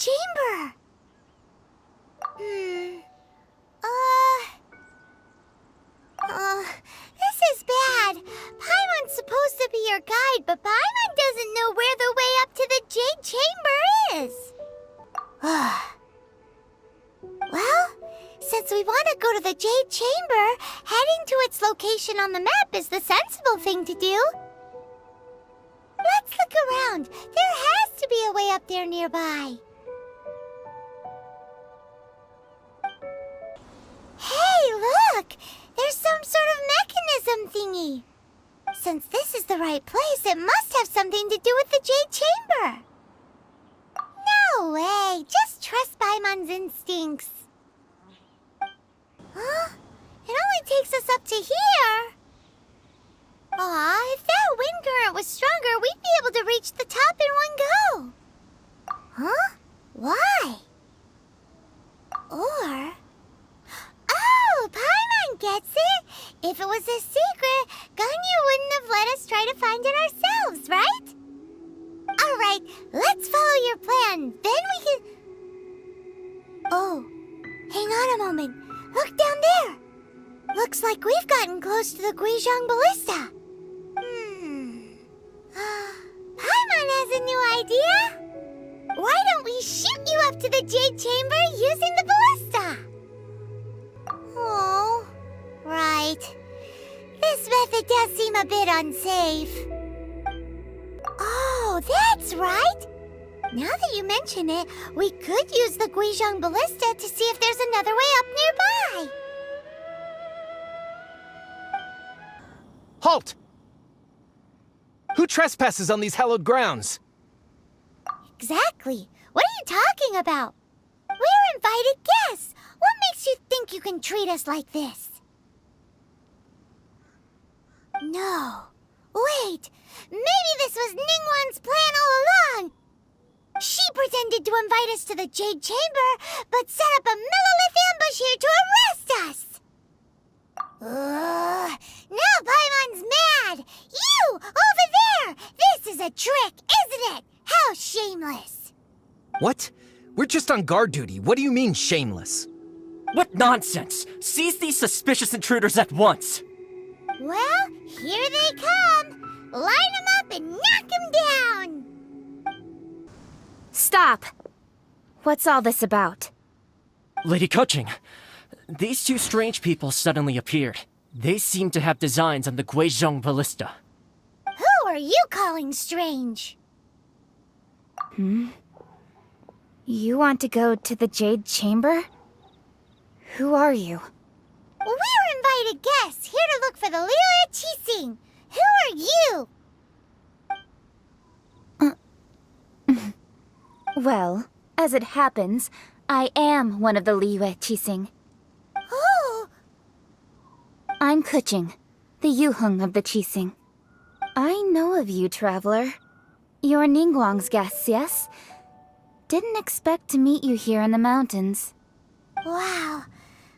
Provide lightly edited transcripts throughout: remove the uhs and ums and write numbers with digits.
chamber. This is bad. Paimon's supposed to be your guide, but Paimon doesn't know where the way up to the Jade Chamber is. Well, since we want to go to the Jade Chamber, heading to its location on the map is the sensible thing to do. Let's look around. There has to be a way up there nearby. Hey, look! There's some sort of mechanism thingy. Since this is the right place, it must have something to do with the Jade Chamber. No way! Just trust Paimon's instincts. Huh? It only takes us up to here. Aw, if that wind current was stronger, we'd be able to reach the top in one go. Huh? Why? Or... Oh, Paimon gets it! If it was a secret, Ganyu wouldn't have let us try to find it ourselves, right? Alright, let's follow your plan. Then we can... Oh, hang on a moment. Look down there. Looks like we've gotten close to the Guizhong Ballista. Paimon has a new idea. Why don't we shoot you up to the Jade Chamber using the ballista? Oh, right. This method does seem a bit unsafe. Oh, that's right. Now that you mention it, we could use the Guizhong Ballista to see if there's another way up nearby. Halt! Who trespasses on these hallowed grounds? Exactly. What are you talking about? We're invited guests. What makes you think you can treat us like this? No. Wait. Maybe this was Ningguang's plan all along. She pretended to invite us to the Jade Chamber, but set up a Millilith ambush here to arrest us. Now Paimon's mad! You! Over there! This is a trick, isn't it? How shameless! What? We're just on guard duty. What do you mean, shameless? What nonsense! Seize these suspicious intruders at once! Well, here they come! Line them up and knock them down! Stop! What's all this about? Lady Coaching, these two strange people suddenly appeared. They seem to have designs on the Guizhong Ballista. Who are you calling strange? You want to go to the Jade Chamber? Who are you? We're invited guests, here to look for the Liyue Qixing. Who are you? Well, as it happens, I am one of the Liyue Qixing. Oh! I'm Kuching, the Yuheng of the Qixing. I know of you, traveler. You're Ningguang's guests, yes? Didn't expect to meet you here in the mountains. Wow.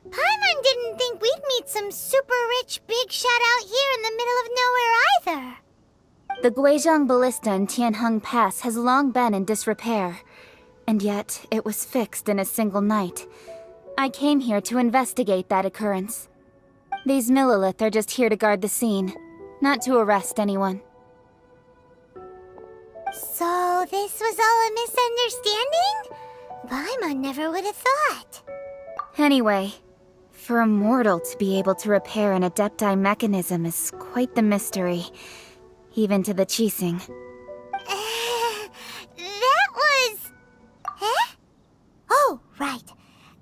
Paimon didn't think we'd meet some super rich big shot out here in the middle of nowhere either. The Guizhong Ballista in Tianheng Pass has long been in disrepair, and yet it was fixed in a single night. I came here to investigate that occurrence. These Millilith are just here to guard the scene, not to arrest anyone. So this was all a misunderstanding? Paimon never would have thought. Anyway, for a mortal to be able to repair an Adepti mechanism is quite the mystery, even to the Qixing. That was... Huh? Oh, right.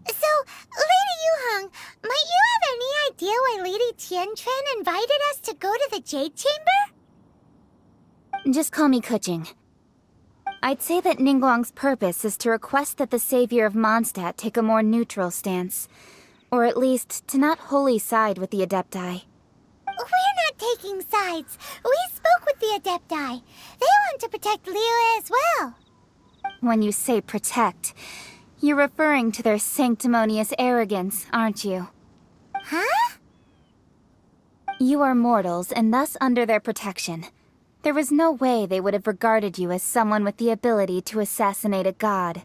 So, Lady Yuheng, might you have any idea why Lady Tianquan invited us to go to the Jade Chamber? Just call me Kuching. I'd say that Ningguang's purpose is to request that the savior of Mondstadt take a more neutral stance. Or at least, to not wholly side with the Adepti. We're not taking sides. We spoke with the Adepti. They want to protect Liyue as well. When you say protect, you're referring to their sanctimonious arrogance, aren't you? Huh? You are mortals, and thus under their protection. There was no way they would have regarded you as someone with the ability to assassinate a god.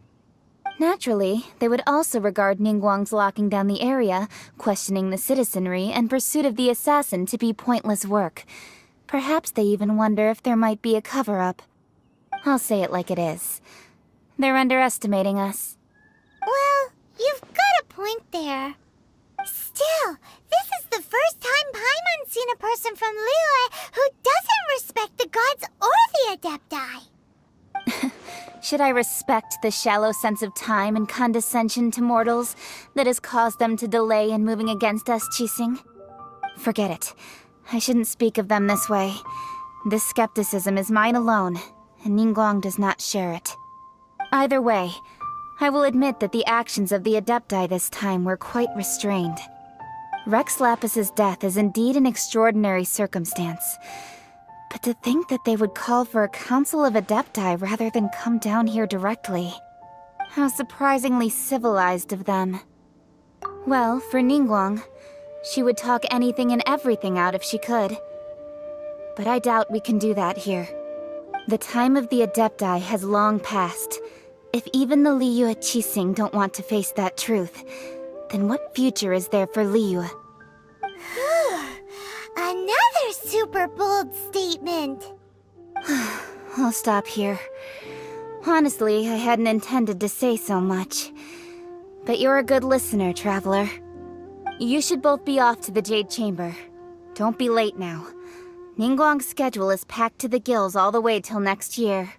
Naturally, they would also regard Ningguang's locking down the area, questioning the citizenry, and pursuit of the assassin to be pointless work. Perhaps they even wonder if there might be a cover-up. I'll say it like it is. They're underestimating us. Well, you've got a point there. Still, this is the first time Paimon's seen a person from Liyue who doesn't respect the gods or the Adepti. Should I respect the shallow sense of time and condescension to mortals that has caused them to delay in moving against us, Qixing? Forget it. I shouldn't speak of them this way. This skepticism is mine alone, and Ningguang does not share it. Either way, I will admit that the actions of the Adepti this time were quite restrained. Rex Lapis's death is indeed an extraordinary circumstance. But to think that they would call for a council of Adepti rather than come down here directly. How surprisingly civilized of them. Well, for Ningguang, she would talk anything and everything out if she could. But I doubt we can do that here. The time of the Adepti has long passed. If even the Liyue Qixing don't want to face that truth, then what future is there for Liyue? Another super bold statement. I'll stop here. Honestly, I hadn't intended to say so much. But you're a good listener, Traveler. You should both be off to the Jade Chamber. Don't be late now. Ningguang's schedule is packed to the gills all the way till next year.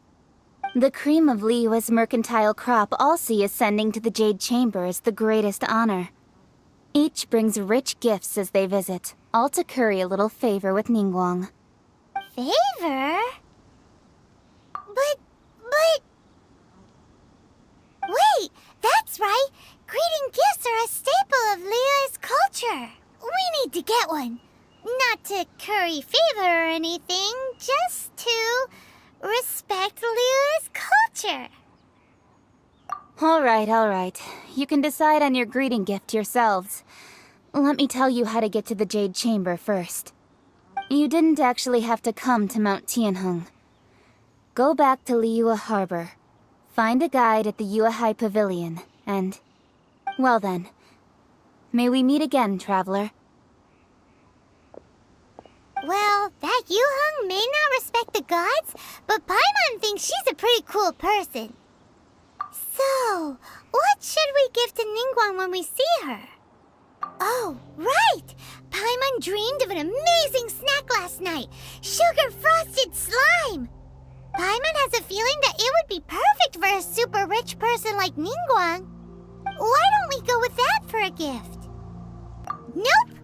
The cream of Liyue's mercantile crop all see ascending to the Jade Chamber as the greatest honor. Each brings rich gifts as they visit, all to curry a little favor with Ningguang. Favor? But... Wait, that's right! Greeting gifts are a staple of Liyue's culture. We need to get one. Not to curry favor or anything, just to respect Liyue's culture. All right. You can decide on your greeting gift yourselves. Let me tell you how to get to the Jade Chamber first. You didn't actually have to come to Mount Tianheng. Go back to Liyue Harbor. Find a guide at the Yuehai Pavilion, and... well then. May we meet again, Traveler. Well, that Yuheng may not respect the gods, but Paimon thinks she's a pretty cool person. So, what should we give to Ningguang when we see her? Oh, right! Paimon dreamed of an amazing snack last night! Sugar-frosted slime! Paimon has a feeling that it would be perfect for a super rich person like Ningguang. Why don't we go with that for a gift? Nope!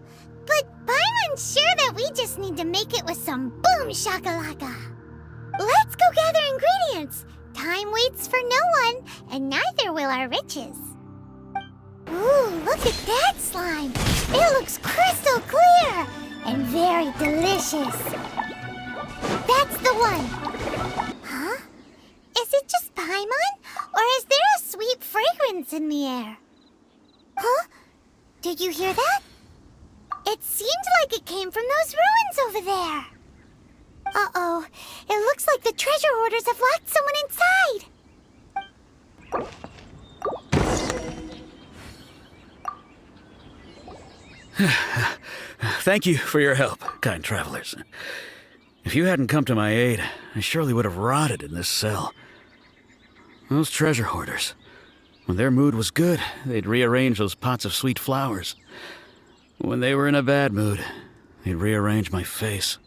But Paimon's sure that we just need to make it with some boom shakalaka. Let's go gather ingredients. Time waits for no one, and neither will our riches. Ooh, look at that slime. It looks crystal clear and very delicious. That's the one. Huh? Is it just Paimon? Or is there a sweet fragrance in the air? Huh? Did you hear that? It seemed like it came from those ruins over there. Uh-oh. It looks like the treasure hoarders have locked someone inside. Thank you for your help, kind travelers. If you hadn't come to my aid, I surely would have rotted in this cell. Those treasure hoarders. When their mood was good, they'd rearrange those pots of sweet flowers. When they were in a bad mood, they'd rearrange my face.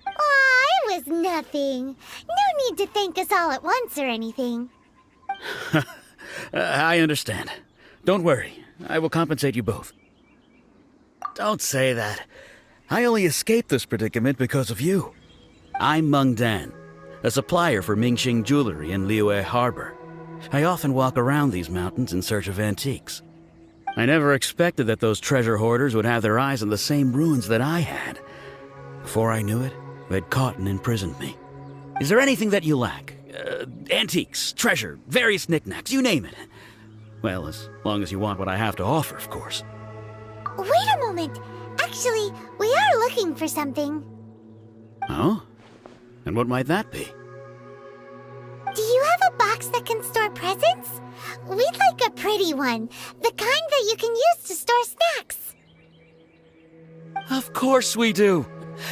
Aw, it was nothing. No need to thank us all at once or anything. I understand. Don't worry. I will compensate you both. Don't say that. I only escaped this predicament because of you. I'm Meng Dan, a supplier for Mingxing Jewelry in Liyue Harbor. I often walk around these mountains in search of antiques. I never expected that those treasure hoarders would have their eyes on the same ruins that I had. Before I knew it, they'd caught and imprisoned me. Is there anything that you lack? Antiques, treasure, various knickknacks, you name it. Well, as long as you want what I have to offer, of course. Wait a moment. Actually, we are looking for something. Oh? And what might that be? Do you have a box that can store presents? We'd like a pretty one. The kind that you can use to store snacks. Of course we do.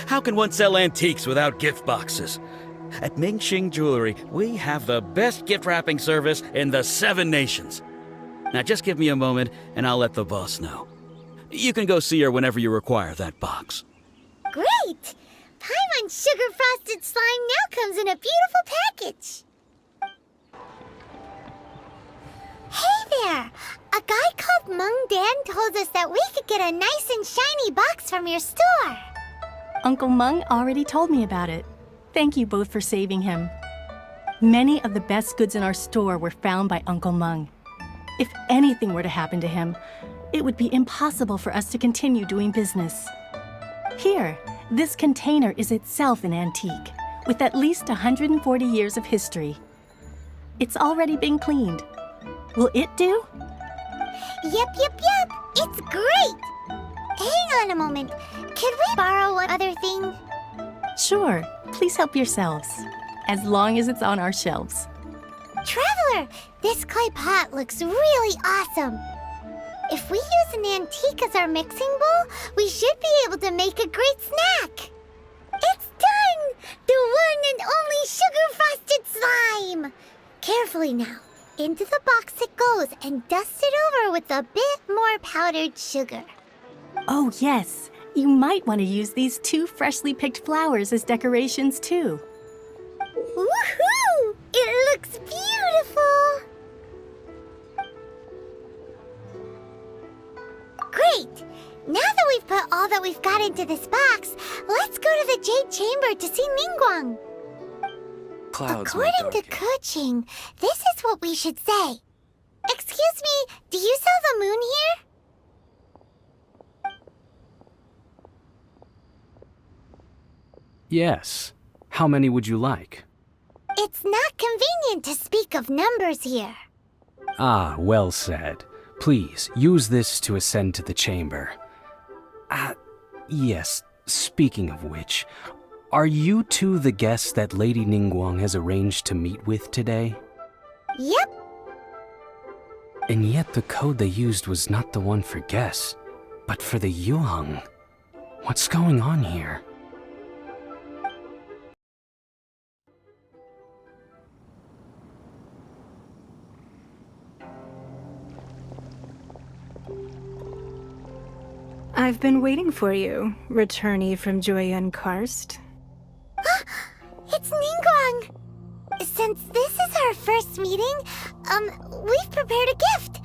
How can one sell antiques without gift boxes? At Mingxing Jewelry, we have the best gift wrapping service in the 7 nations. Now just give me a moment and I'll let the boss know. You can go see her whenever you require that box. Great! Paimon's sugar frosted slime now comes in a beautiful package. Hey there! A guy called Meng Dan told us that we could get a nice and shiny box from your store. Uncle Meng already told me about it. Thank you both for saving him. Many of the best goods in our store were found by Uncle Meng. If anything were to happen to him, it would be impossible for us to continue doing business. Here, this container is itself an antique, with at least 140 years of history. It's already been cleaned. Will it do? Yep. It's great! Hang on a moment. Could we borrow one other thing? Sure, please help yourselves, as long as it's on our shelves. Traveler, this clay pot looks really awesome. If we use an antique as our mixing bowl, we should be able to make a great snack. It's done! The one and only sugar-frosted slime! Carefully now. Into the box it goes and dust it over with a bit more powdered sugar. Oh yes, you might want to use these 2 freshly picked flowers as decorations too. Woohoo! It looks beautiful! Great! Now that we've put all that we've got into this box, let's go to the Jade Chamber to see Ningguang. Clouds According to Kuching, this is what we should say. Excuse me, do you sell the moon here? Yes. How many would you like? It's not convenient to speak of numbers here. Ah, well said. Please, use this to ascend to the chamber. Yes, speaking of which, are you two the guests that Lady Ningguang has arranged to meet with today? Yep. And yet the code they used was not the one for guests, but for the Yuheng. What's going on here? I've been waiting for you, returnee from Joyun Karst. It's Ningguang! Since this is our first meeting, we've prepared a gift.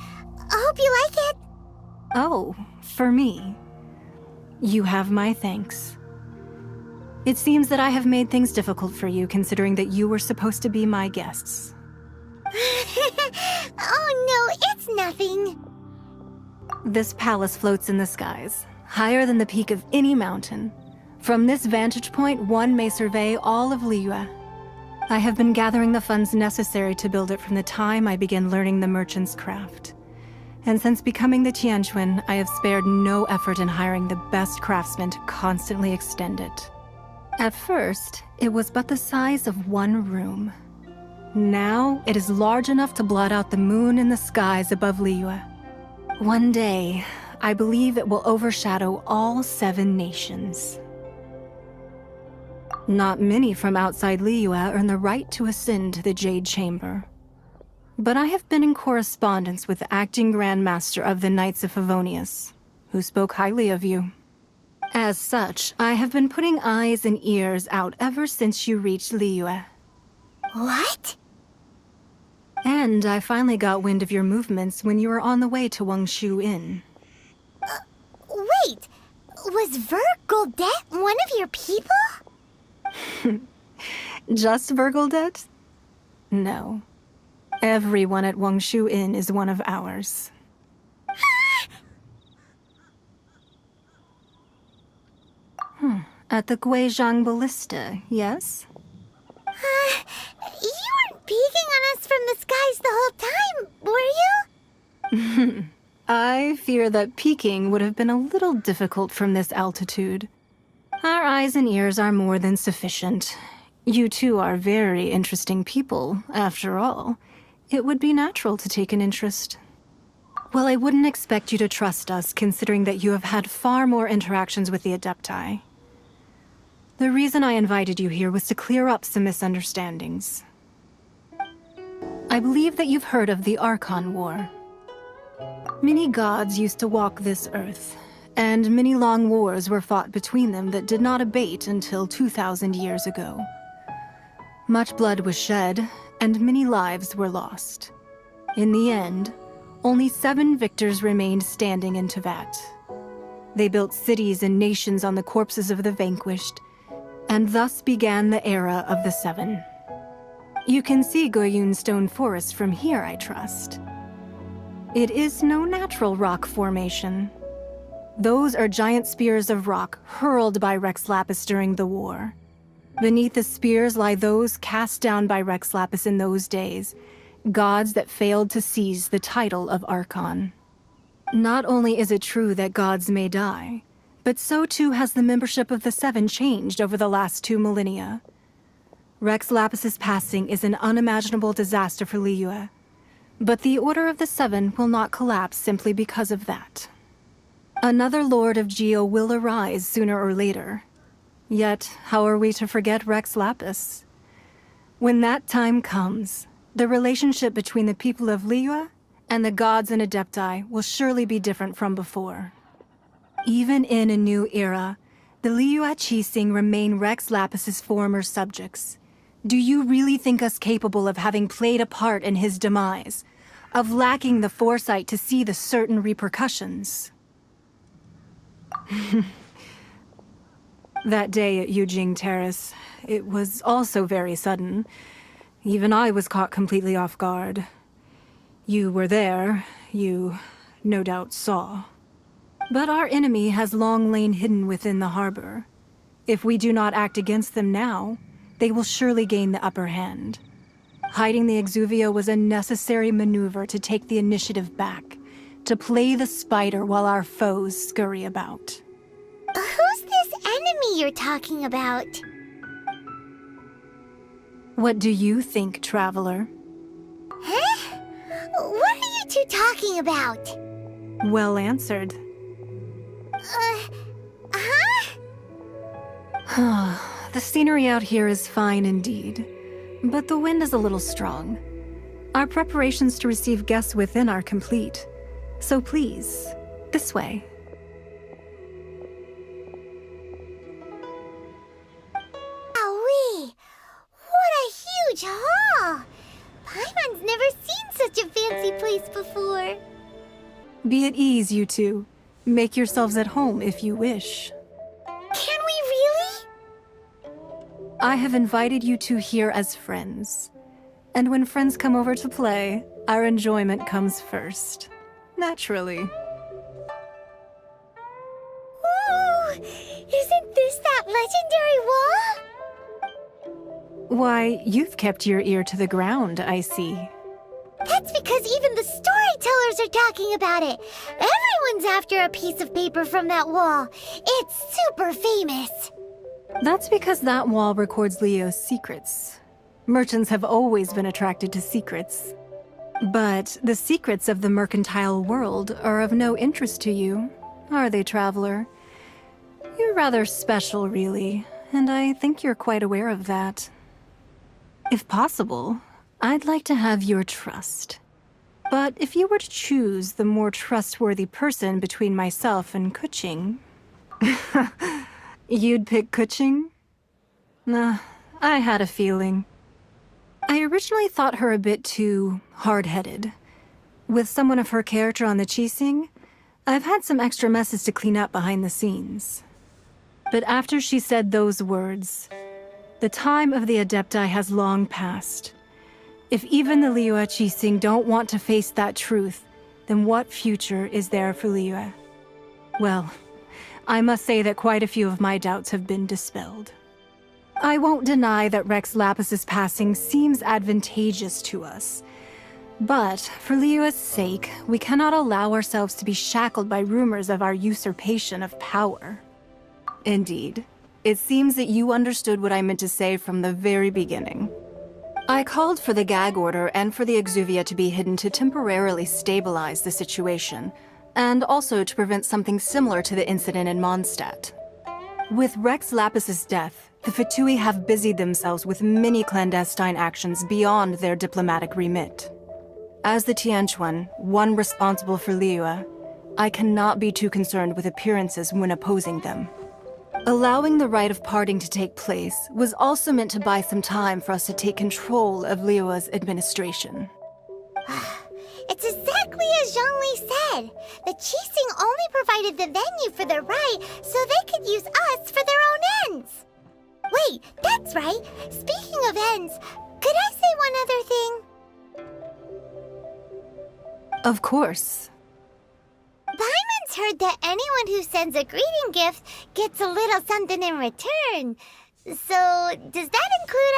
I hope you like it. Oh, for me. You have my thanks. It seems that I have made things difficult for you, considering that you were supposed to be my guests. Oh no, it's nothing. This palace floats in the skies, higher than the peak of any mountain. From this vantage point, one may survey all of Liyue. I have been gathering the funds necessary to build it from the time I began learning the merchant's craft. And since becoming the Tianquan, I have spared no effort in hiring the best craftsmen to constantly extend it. At first, it was but the size of one room. Now, it is large enough to blot out the moon in the skies above Liyue. One day, I believe it will overshadow all 7 nations. Not many from outside Liyue earn the right to ascend to the Jade Chamber. But I have been in correspondence with the acting Grand Master of the Knights of Favonius, who spoke highly of you. As such, I have been putting eyes and ears out ever since you reached Liyue. What? And I finally got wind of your movements when you were on the way to Wangshu Inn. Wait, was Vergoldet one of your people? Just Vergoldet? No. Everyone at Wangshu Inn is one of ours. At the Guizhang Ballista, yes? You weren't peeking on us from the skies the whole time, were you? I fear that peeking would have been a little difficult from this altitude. Our eyes and ears are more than sufficient. You two are very interesting people, after all. it would be natural to take an interest. Well, I wouldn't expect you to trust us, considering that you have had far more interactions with the Adepti. The reason I invited you here was to clear up some misunderstandings. I believe that you've heard of the Archon War. Many gods used to walk this earth, and many long wars were fought between them that did not abate until 2,000 years ago. Much blood was shed, and many lives were lost. In the end, only 7 victors remained standing in Tevat. They built cities and nations on the corpses of the vanquished, and thus began the era of the 7. You can see Goyun Stone Forest from here, I trust. It is no natural rock formation. Those are giant spears of rock hurled by Rex Lapis during the war. Beneath the spears lie those cast down by Rex Lapis in those days, gods that failed to seize the title of Archon. Not only is it true that gods may die, but so too has the membership of the 7 changed over the last 2 millennia. Rex Lapis's passing is an unimaginable disaster for Liyue, but the Order of the 7 will not collapse simply because of that. Another Lord of Geo will arise sooner or later. Yet, how are we to forget Rex Lapis? When that time comes, the relationship between the people of Liyue and the gods and Adepti will surely be different from before. Even in a new era, the Liyue Qixing remain Rex Lapis's former subjects. Do you really think us capable of having played a part in his demise? Of lacking the foresight to see the certain repercussions? That day at Yujing Terrace, it was also very sudden. Even I was caught completely off guard. You were there, you no doubt saw. But our enemy has long lain hidden within the harbor. If we do not act against them now, they will surely gain the upper hand. Hiding the Exuvio was a necessary maneuver to take the initiative back, to play the spider while our foes scurry about. Who's this enemy you're talking about? What do you think, Traveler? Huh? What are you two talking about? Well answered. Huh? The scenery out here is fine indeed, but the wind is a little strong. Our preparations to receive guests within are complete, so please, this way. Wowee! What a huge hall! Paimon's never seen such a fancy place before. Be at ease, you two. Make yourselves at home if you wish. Can we really? I have invited you two here as friends. And when friends come over to play, our enjoyment comes first. Naturally. Whoa! Isn't this that legendary wall? Why, you've kept your ear to the ground, I see. That's because even the storytellers are talking about it. Everyone's after a piece of paper from that wall. It's super famous. That's because that wall records Leo's secrets. Merchants have always been attracted to secrets. But the secrets of the mercantile world are of no interest to you, are they, Traveler? You're rather special, really, and I think you're quite aware of that. If possible, I'd like to have your trust. But if you were to choose the more trustworthy person between myself and Kuching... You'd pick Kuching? Nah, I had a feeling. I originally thought her a bit too hard-headed. With someone of her character on the Qixing, I've had some extra messes to clean up behind the scenes. But after she said those words, the time of the Adepti has long passed. If even the Liyue Qixing don't want to face that truth, then what future is there for Liyue? Well, I must say that quite a few of my doubts have been dispelled. I won't deny that Rex Lapis's passing seems advantageous to us. But for Liyue's sake, we cannot allow ourselves to be shackled by rumors of our usurpation of power. Indeed, it seems that you understood what I meant to say from the very beginning. I called for the gag order and for the exuvia to be hidden to temporarily stabilize the situation, and also to prevent something similar to the incident in Mondstadt. With Rex Lapis's death, the Fatui have busied themselves with many clandestine actions beyond their diplomatic remit. As the Tianquan, one responsible for Liyue, I cannot be too concerned with appearances when opposing them. Allowing the rite of parting to take place was also meant to buy some time for us to take control of Liyue's administration. It's exactly as Zhongli said. The Qixing only provided the venue for their rite so they could use us for their own ends. Wait, that's right. Speaking of ends, could I say one other thing? Of course. Paimon's heard that anyone who sends a greeting gift gets a little something in return. So, does that include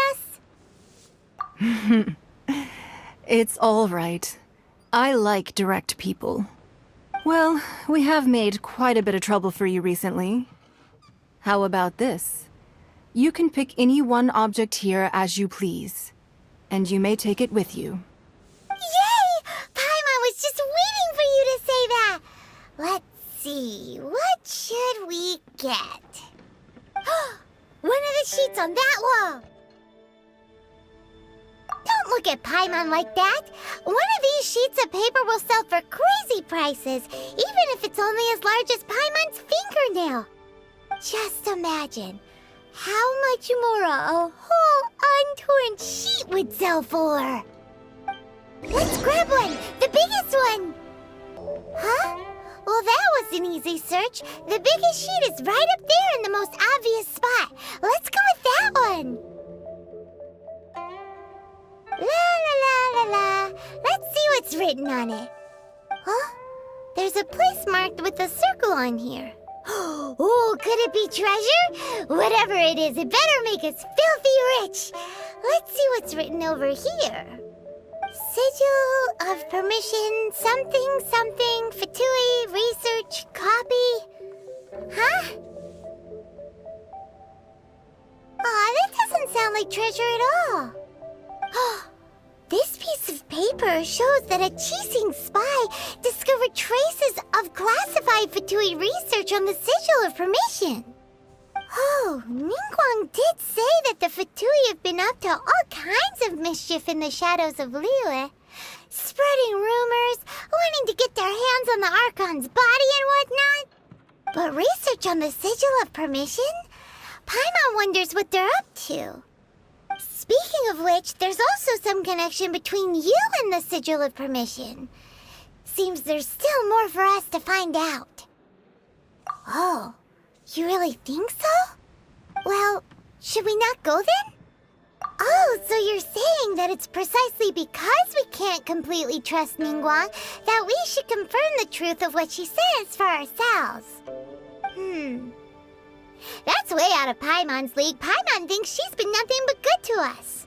us? It's all right. I like direct people. Well, we have made quite a bit of trouble for you recently. How about this? You can pick any one object here as you please, and you may take it with you. Yay! Paimon was just waiting for you to say that! Let's see, what should we get? One of the sheets on that wall! Don't look at Paimon like that! One of these sheets of paper will sell for crazy prices, even if it's only as large as Paimon's fingernail. Just imagine how much more a whole untorn sheet would sell for. Let's grab one! The biggest one! Huh? Well, that was an easy search. The biggest sheet is right up there in the most obvious spot. Let's go with that one. La la la la la. Let's see what's written on it. Huh? There's a place marked with a circle on here. Oh, could it be treasure? Whatever it is, it better make us filthy rich. Let's see what's written over here. Sigil of permission, something, something, Fatui, research, copy. Huh? Aw, that doesn't sound like treasure at all. This piece of paper shows that a Qixing spy discovered traces of classified Fatui research on the Sigil of Permission. Oh, Ningguang did say that the Fatui have been up to all kinds of mischief in the shadows of Liyue, spreading rumors, wanting to get their hands on the Archon's body and whatnot. But research on the Sigil of Permission? Paimon wonders what they're up to. Speaking of which, there's also some connection between you and the Sigil of Permission. Seems there's still more for us to find out. Oh, you really think so? Well, should we not go then? Oh, so you're saying that it's precisely because we can't completely trust Ningguang that we should confirm the truth of what she says for ourselves. That's way out of Paimon's league. Paimon thinks she's been nothing but good to us.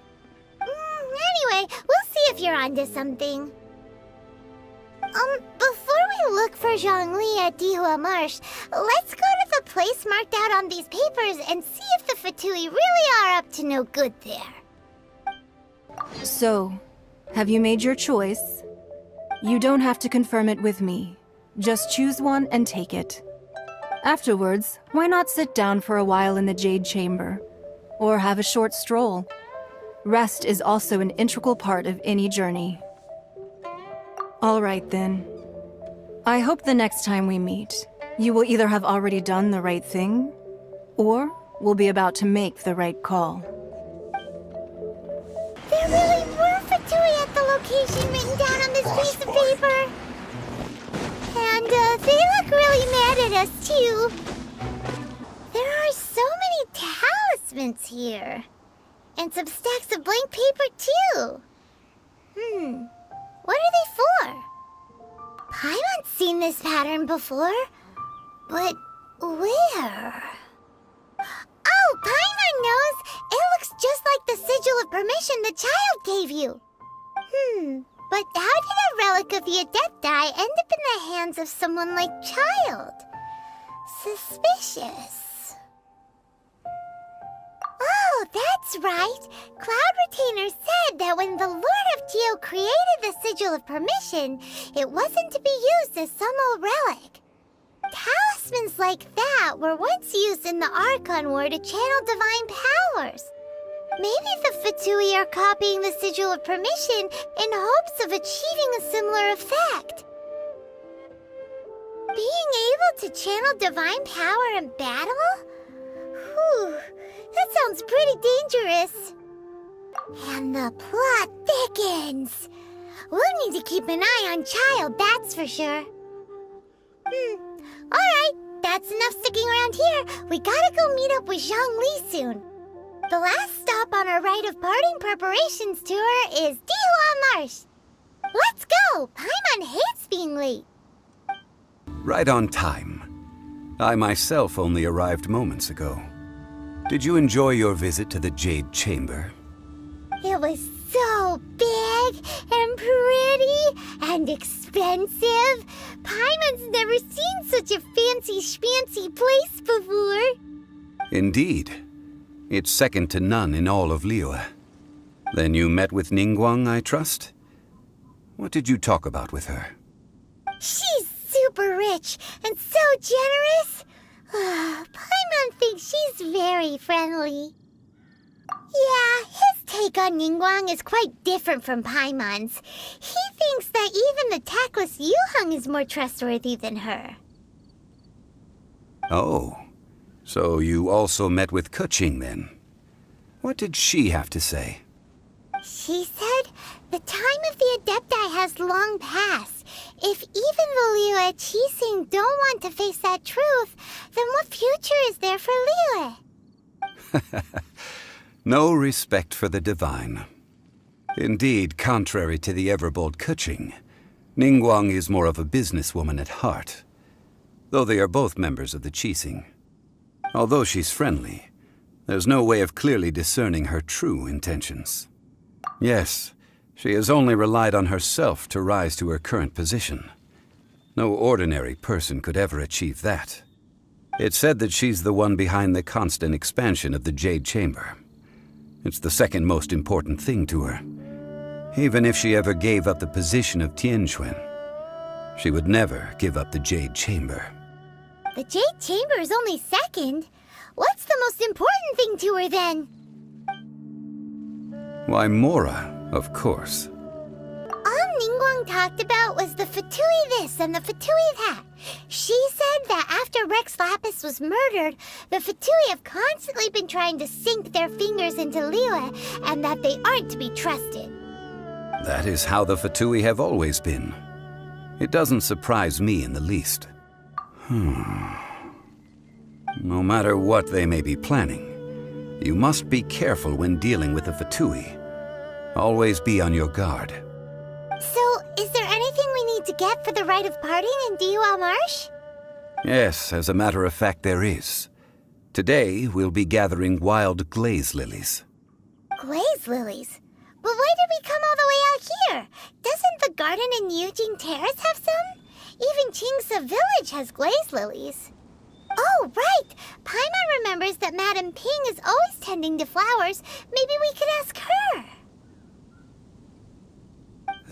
Anyway, we'll see if you're onto something. Before we look for Zhongli at Dihua Marsh, let's go to the place marked out on these papers and see if the Fatui really are up to no good there. So, have you made your choice? You don't have to confirm it with me. Just choose one and take it. Afterwards, why not sit down for a while in the Jade Chamber? Or have a short stroll? Rest is also an integral part of any journey. All right then. I hope the next time we meet, you will either have already done the right thing, or will be about to make the right call. There really were Fatui at the location written down on this piece of paper. And they look really mad at us too. There are so many talismans here. And some stacks of blank paper too. What are they for? Paimon's seen this pattern before. But where? Oh, Paimon knows! It looks just like the Sigil of Permission the child gave you. But how did a relic of the Adepti end up in the hands of someone like Child? Suspicious. Oh, Oh, that's right. Cloud Retainer said that when the Lord of Geo created the Sigil of Permission, it wasn't to be used as some old relic. Talismans like that were once used in the Archon War to channel divine powers. Maybe the Fatui are copying the Sigil of Permission in hopes of achieving a similar effect. Being able to channel divine power in battle? Whew, that sounds pretty dangerous. And the plot thickens. We'll need to keep an eye on Child, that's for sure. Alright, that's enough sticking around here. We gotta go meet up with Zhongli soon. The last stop on our rite of parting preparations tour is Dihua Marsh. Let's go! Paimon hates being late. Right on time. I myself only arrived moments ago. Did you enjoy your visit to the Jade Chamber? It was so big and pretty and expensive. Paimon's never seen such a fancy schmancy place before. Indeed. It's second to none in all of Liyue. Then you met with Ningguang, I trust? What did you talk about with her? She's super rich and so generous. Paimon thinks she's very friendly. Yeah, his take on Ningguang is quite different from Paimon's. He thinks that even the tactless Yuheng is more trustworthy than her. Oh, so you also met with Keqing then? What did she have to say? She said the time of the Adepti has long passed. If even the Liyue Qixing don't want to face that truth, then what future is there for Liyue? No respect for the divine. Indeed, contrary to the ever-bold Keqing, Ningguang is more of a businesswoman at heart, though they are both members of the Qixing. Although she's friendly, there's no way of clearly discerning her true intentions. Yes, she has only relied on herself to rise to her current position. No ordinary person could ever achieve that. It's said that she's the one behind the constant expansion of the Jade Chamber. It's the second most important thing to her. Even if she ever gave up the position of Tianquan, she would never give up the Jade Chamber. The Jade Chamber is only second. What's the most important thing to her then? Why, Mora, of course. All Ningguang talked about was the Fatui this and the Fatui that. She said that after Rex Lapis was murdered, the Fatui have constantly been trying to sink their fingers into Liyue, and that they aren't to be trusted. That is how the Fatui have always been. It doesn't surprise me in the least. No matter what they may be planning, you must be careful when dealing with the Fatui. Always be on your guard. So, is there anything we need to get for the rite of parting in Dihua Marsh? Yes, as a matter of fact, there is. Today, we'll be gathering wild glaze lilies. Glaze lilies? But why did we come all the way out here? Doesn't the garden in Yujing Terrace have some? Even Qingse Village has glaze lilies. Oh, right! Paimon remembers that Madame Ping is always tending to flowers. Maybe we could ask her.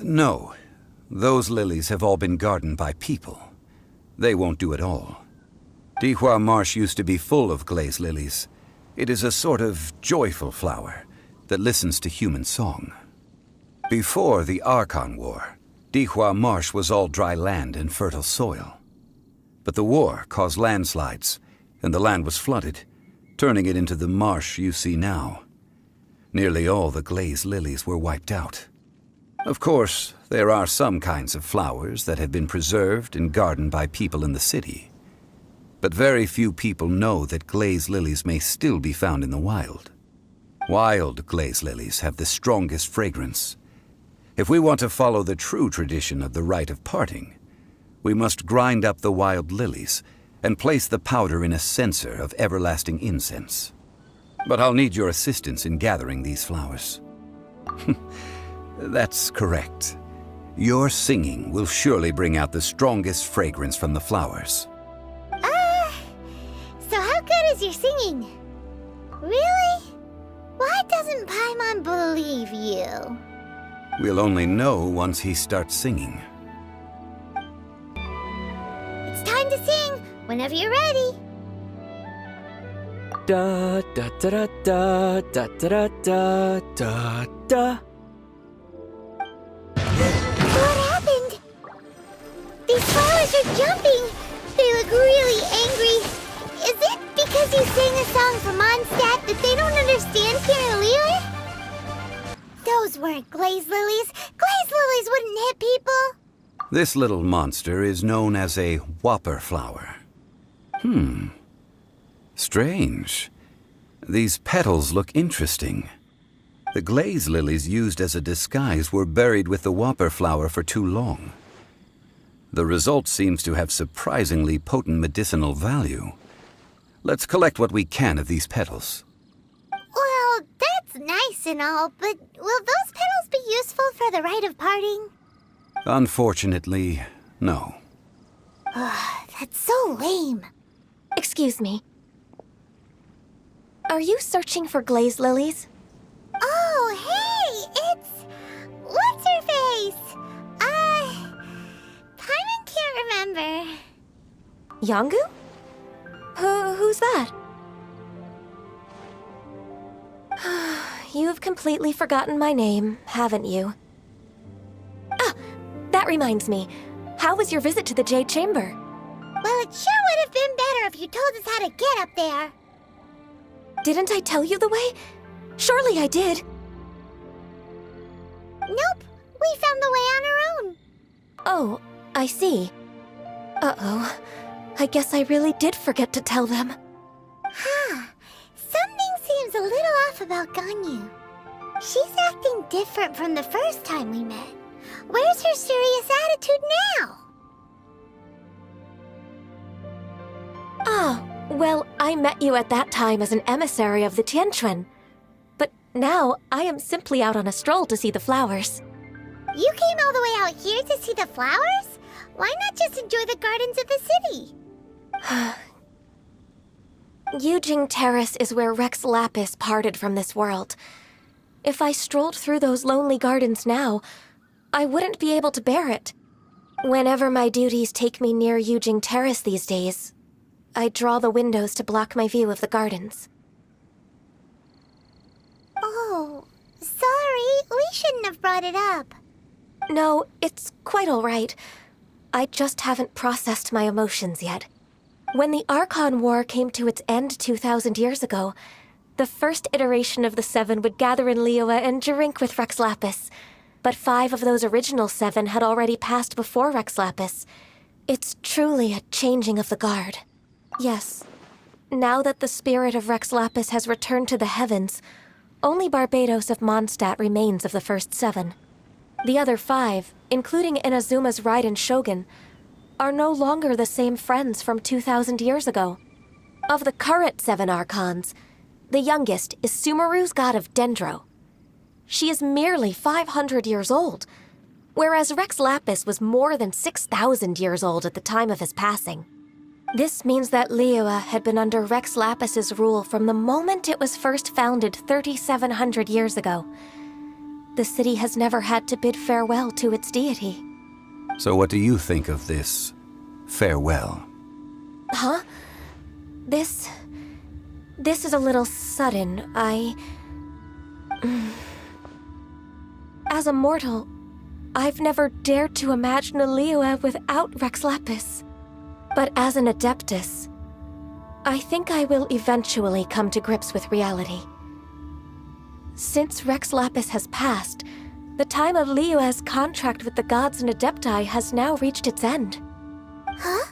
No, those lilies have all been gardened by people. They won't do it all. Dihua Marsh used to be full of glaze lilies. It is a sort of joyful flower that listens to human song. Before the Archon War, Dihua Marsh was all dry land and fertile soil. But the war caused landslides, and the land was flooded, turning it into the marsh you see now. Nearly all the glaze lilies were wiped out. Of course, there are some kinds of flowers that have been preserved and gardened by people in the city. But very few people know that glaze lilies may still be found in the wild. Wild glaze lilies have the strongest fragrance. If we want to follow the true tradition of the rite of parting, we must grind up the wild lilies and place the powder in a censer of everlasting incense. But I'll need your assistance in gathering these flowers. That's correct. Your singing will surely bring out the strongest fragrance from the flowers. So how good is your singing? Really? doesn't Paimon believe you? We'll only know once he starts singing. It's time to sing, whenever you're ready. Da da da da da da da da da. What happened? These flowers are jumping. They look really angry. Is it because you sang a song for Mondstadt that they don't understand here in Liyue? Those weren't glaze lilies. Glaze lilies wouldn't hit people. This little monster is known as a whopper flower. Strange. These petals look interesting. The glaze lilies used as a disguise were buried with the whopper flower for too long. The result seems to have surprisingly potent medicinal value. Let's collect what we can of these petals. Well, that's nice and all, but will those petals be useful for the rite of parting? Unfortunately, no. That's so lame. Excuse me. Are you searching for glaze lilies? Oh, hey, it's... What's her face? Paimon can't remember. Yongu? Who's that? You've completely forgotten my name, haven't you? Ah, that reminds me. How was your visit to the Jade Chamber? Well, it sure would have been better if you told us how to get up there. Didn't I tell you the way? Surely I did. Nope, we found the way on our own. Oh, I see. Uh-oh. I guess I really did forget to tell them. Something seems a little off about Ganyu. She's acting different from the first time we met. Where's her serious attitude now? Ah, well, I met you at that time as an emissary of the Tianquan. But now, I am simply out on a stroll to see the flowers. You came all the way out here to see the flowers? Why not just enjoy the gardens of the city? Yujing Terrace is where Rex Lapis parted from this world. If I strolled through those lonely gardens now, I wouldn't be able to bear it. Whenever my duties take me near Yujing Terrace these days, I draw the windows to block my view of the gardens. Oh, sorry, we shouldn't have brought it up. No, it's quite all right. I just haven't processed my emotions yet. When the Archon War came to its end 2,000 years ago, the first iteration of the Seven would gather in Liyue and drink with Rex Lapis. But 5 of those original 7 had already passed before Rex Lapis. It's truly a changing of the guard. Yes, now that the spirit of Rex Lapis has returned to the heavens, only Barbados of Mondstadt remains of the first 7. The other 5, including Inazuma's Raiden Shogun, are no longer the same friends from 2,000 years ago. Of the current 7 Archons, the youngest is Sumeru's god of Dendro. She is merely 500 years old, whereas Rex Lapis was more than 6,000 years old at the time of his passing. This means that Liyue had been under Rex Lapis's rule from the moment it was first founded 3,700 years ago. The city has never had to bid farewell to its deity. So what do you think of this farewell? Huh? This is a little sudden. As a mortal, I've never dared to imagine a Liyue without Rex Lapis. But as an Adeptus, I think I will eventually come to grips with reality. Since Rex Lapis has passed, the time of Liyue's contract with the gods and Adepti has now reached its end. Huh?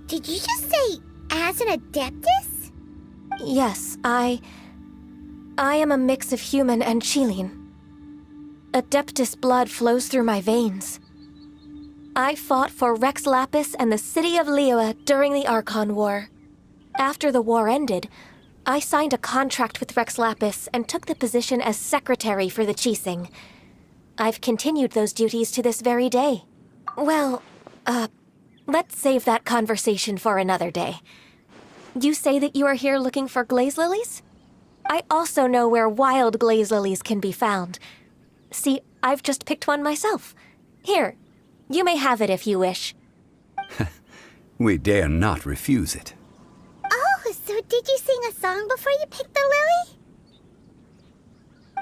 Did you just say, as an Adeptus? Yes, I am a mix of human and Qilin. Adeptus blood flows through my veins. I fought for Rex Lapis and the city of Liyue during the Archon War. After the war ended, I signed a contract with Rex Lapis and took the position as secretary for the Qixing. I've continued those duties to this very day. Well, let's save that conversation for another day. You say that you are here looking for glaze lilies? I also know where wild glaze lilies can be found. See, I've just picked one myself. Here, you may have it if you wish. We dare not refuse it. Oh, so did you sing a song before you picked the lily?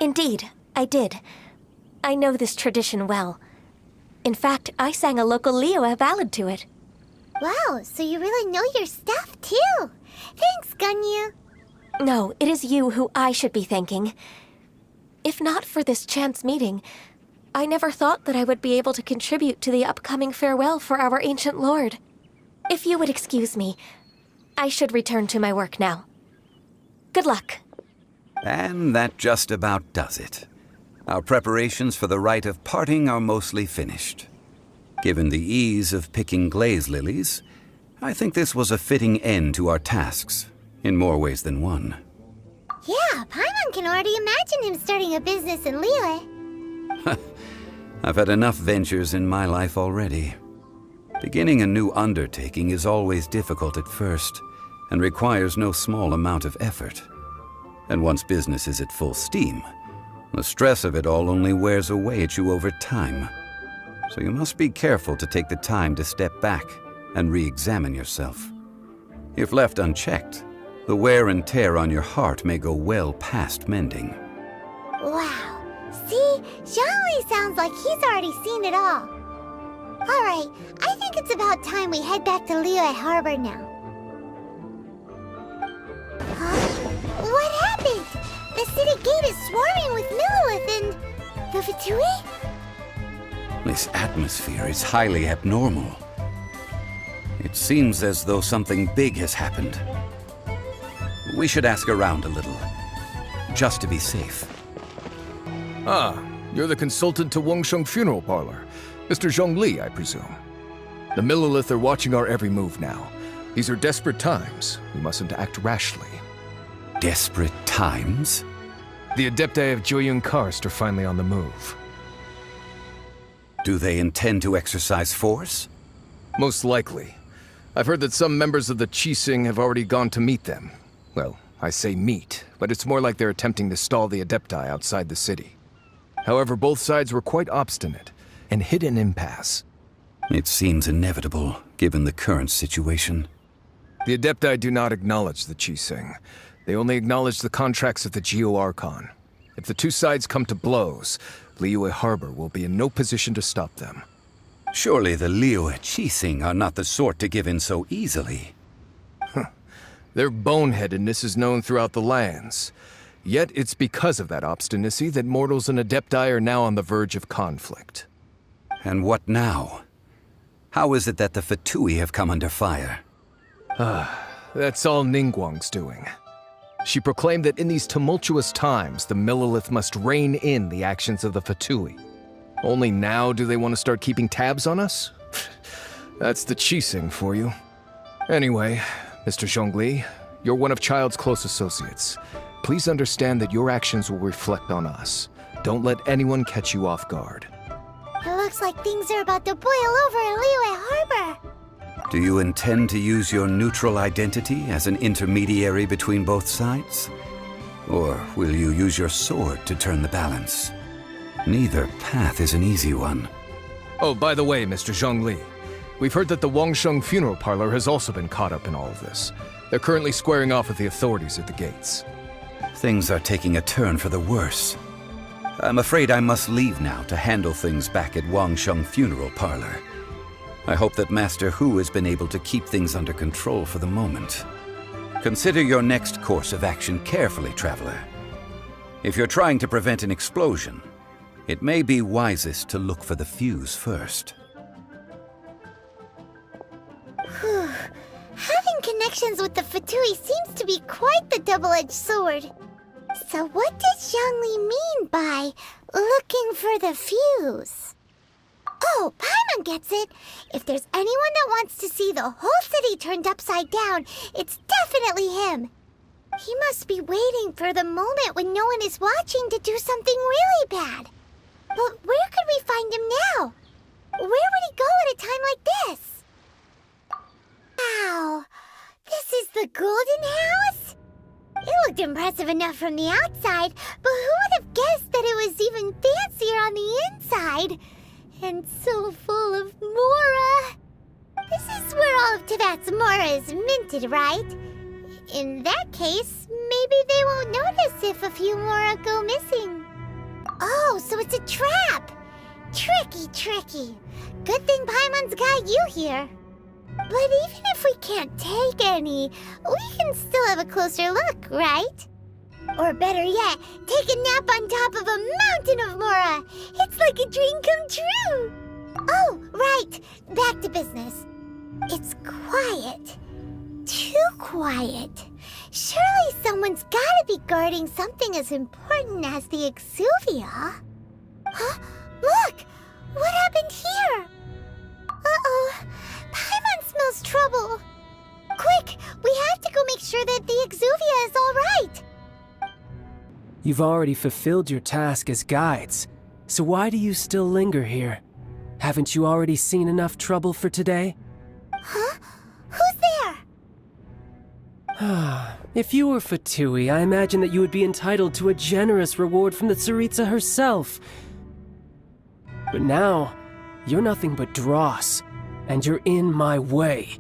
Indeed, I did. I know this tradition well. In fact, I sang a local Liyue ballad to it. Wow, so you really know your stuff, too. Thanks, Gunyu. No, it is you who I should be thanking. If not for this chance meeting, I never thought that I would be able to contribute to the upcoming farewell for our ancient lord. If you would excuse me, I should return to my work now. Good luck. And that just about does it. Our preparations for the rite of parting are mostly finished. Given the ease of picking glaze lilies, I think this was a fitting end to our tasks, in more ways than one. Yeah, Paimon can already imagine him starting a business in Liyue. I've had enough ventures in my life already. Beginning a new undertaking is always difficult at first, and requires no small amount of effort. And once business is at full steam, the stress of it all only wears away at you over time. So you must be careful to take the time to step back and re-examine yourself. If left unchecked, the wear and tear on your heart may go well past mending. Wow. See, Zhongli sounds like he's already seen it all. Alright, I think it's about time we head back to Liyue Harbor now. Huh? What happened? The city gate is swarming with Millilith and... the Fatui? This atmosphere is highly abnormal. It seems as though something big has happened. We should ask around a little, just to be safe. Ah, you're the consultant to Wangsheng Funeral Parlor. Mr. Zhongli, I presume. The Millilith are watching our every move now. These are desperate times. We mustn't act rashly. Desperate times? The Adepti of Joyun Karst are finally on the move. Do they intend to exercise force? Most likely. I've heard that some members of the Qixing have already gone to meet them. Well, I say meet, but it's more like they're attempting to stall the Adepti outside the city. However, both sides were quite obstinate and hit an impasse. It seems inevitable, given the current situation. The Adepti do not acknowledge the Qixing. They only acknowledge the contracts of the Geo-Archon. If the two sides come to blows, Liyue Harbor will be in no position to stop them. Surely the Liyue Qixing are not the sort to give in so easily. Their boneheadedness is known throughout the lands. Yet it's because of that obstinacy that mortals and Adepti are now on the verge of conflict. And what now? How is it that the Fatui have come under fire? That's all Ningguang's doing. She proclaimed that in these tumultuous times, the Millilith must rein in the actions of the Fatui. Only now do they want to start keeping tabs on us? That's the Qixing for you. Anyway, Mr. Zhongli, you're one of Child's close associates. Please understand that your actions will reflect on us. Don't let anyone catch you off guard. It looks like things are about to boil over in Liyue Harbor. Do you intend to use your neutral identity as an intermediary between both sides? Or will you use your sword to turn the balance? Neither path is an easy one. Oh, by the way, Mr. Zhongli, we've heard that the Wangsheng Funeral Parlor has also been caught up in all of this. They're currently squaring off with the authorities at the gates. Things are taking a turn for the worse. I'm afraid I must leave now to handle things back at Wangsheng Funeral Parlor. I hope that Master Hu has been able to keep things under control for the moment. Consider your next course of action carefully, Traveler. If you're trying to prevent an explosion, it may be wisest to look for the fuse first. Whew. Having connections with the Fatui seems to be quite the double-edged sword. So what does Zhongli mean by looking for the fuse? Oh, Paimon gets it. If there's anyone that wants to see the whole city turned upside down, it's definitely him. He must be waiting for the moment when no one is watching to do something really bad. But where could we find him now? Where would he go at a time like this? Wow, this is the Golden House? It looked impressive enough from the outside, but who would have guessed that it was even fancier on the inside? And so full of Mora. This is where all of Teyvat's Mora is minted, right? In that case, maybe they won't notice if a few Mora go missing. Oh, so it's a trap! Tricky, tricky. Good thing Paimon's got you here. But even if we can't take any, we can still have a closer look, right? Or better yet, take a nap on top of a mountain of Mora. It's like a dream come true. Oh, right. Back to business. It's quiet. Too quiet. Surely someone's gotta be guarding something as important as the Exuvia. Huh? Look! What happened here? Uh-oh. Paimon smells trouble. Quick! We have to go make sure that the Exuvia is all right. You've already fulfilled your task as guides, so why do you still linger here? Haven't you already seen enough trouble for today? Huh? Who's there? If you were Fatui, I imagine that you would be entitled to a generous reward from the Tsaritsa herself. But now, you're nothing but dross, and you're in my way.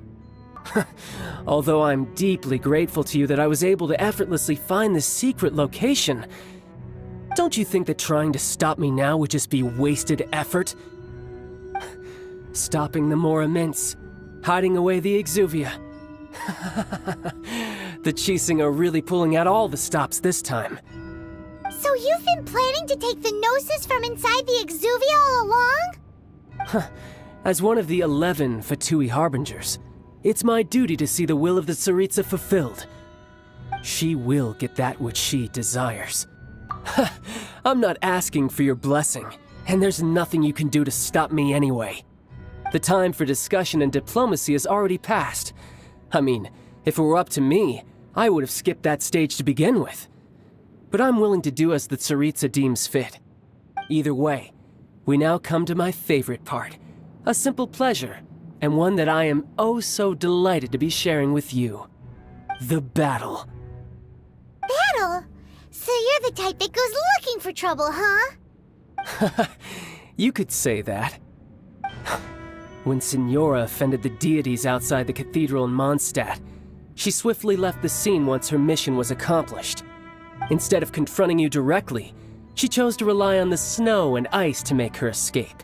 Although I'm deeply grateful to you that I was able to effortlessly find this secret location, don't you think that trying to stop me now would just be wasted effort? Stopping the Mora Mints, hiding away the Exuvia. The Chising are really pulling out all the stops this time. So you've been planning to take the Gnosis from inside the Exuvia all along? As one of the 11 Fatui Harbingers, it's my duty to see the will of the Tsaritsa fulfilled. She will get that which she desires. I'm not asking for your blessing, and there's nothing you can do to stop me anyway. The time for discussion and diplomacy has already passed. I mean, if it were up to me, I would have skipped that stage to begin with. But I'm willing to do as the Tsaritsa deems fit. Either way, we now come to my favorite part. A simple pleasure, and one that I am oh so delighted to be sharing with you. The battle. Battle? So you're the type that goes looking for trouble, huh? You could say that. When Signora offended the deities outside the cathedral in Mondstadt, she swiftly left the scene once her mission was accomplished. Instead of confronting you directly, she chose to rely on the snow and ice to make her escape.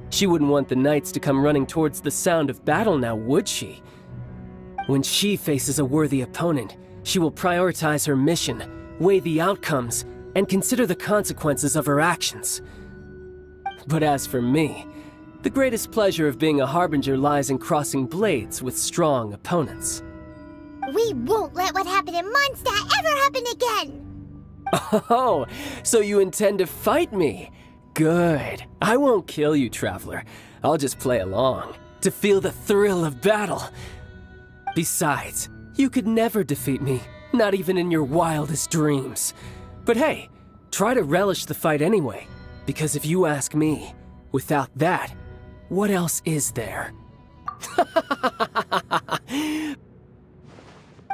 She wouldn't want the knights to come running towards the sound of battle now, would she? When she faces a worthy opponent, she will prioritize her mission, weigh the outcomes, and consider the consequences of her actions. But as for me, the greatest pleasure of being a Harbinger lies in crossing blades with strong opponents. We won't let what happened in Mondstadt ever happen again! Oh, so you intend to fight me? Good. I won't kill you, Traveler. I'll just play along, to feel the thrill of battle. Besides, you could never defeat me, not even in your wildest dreams. But hey, try to relish the fight anyway, because if you ask me, without that, what else is there?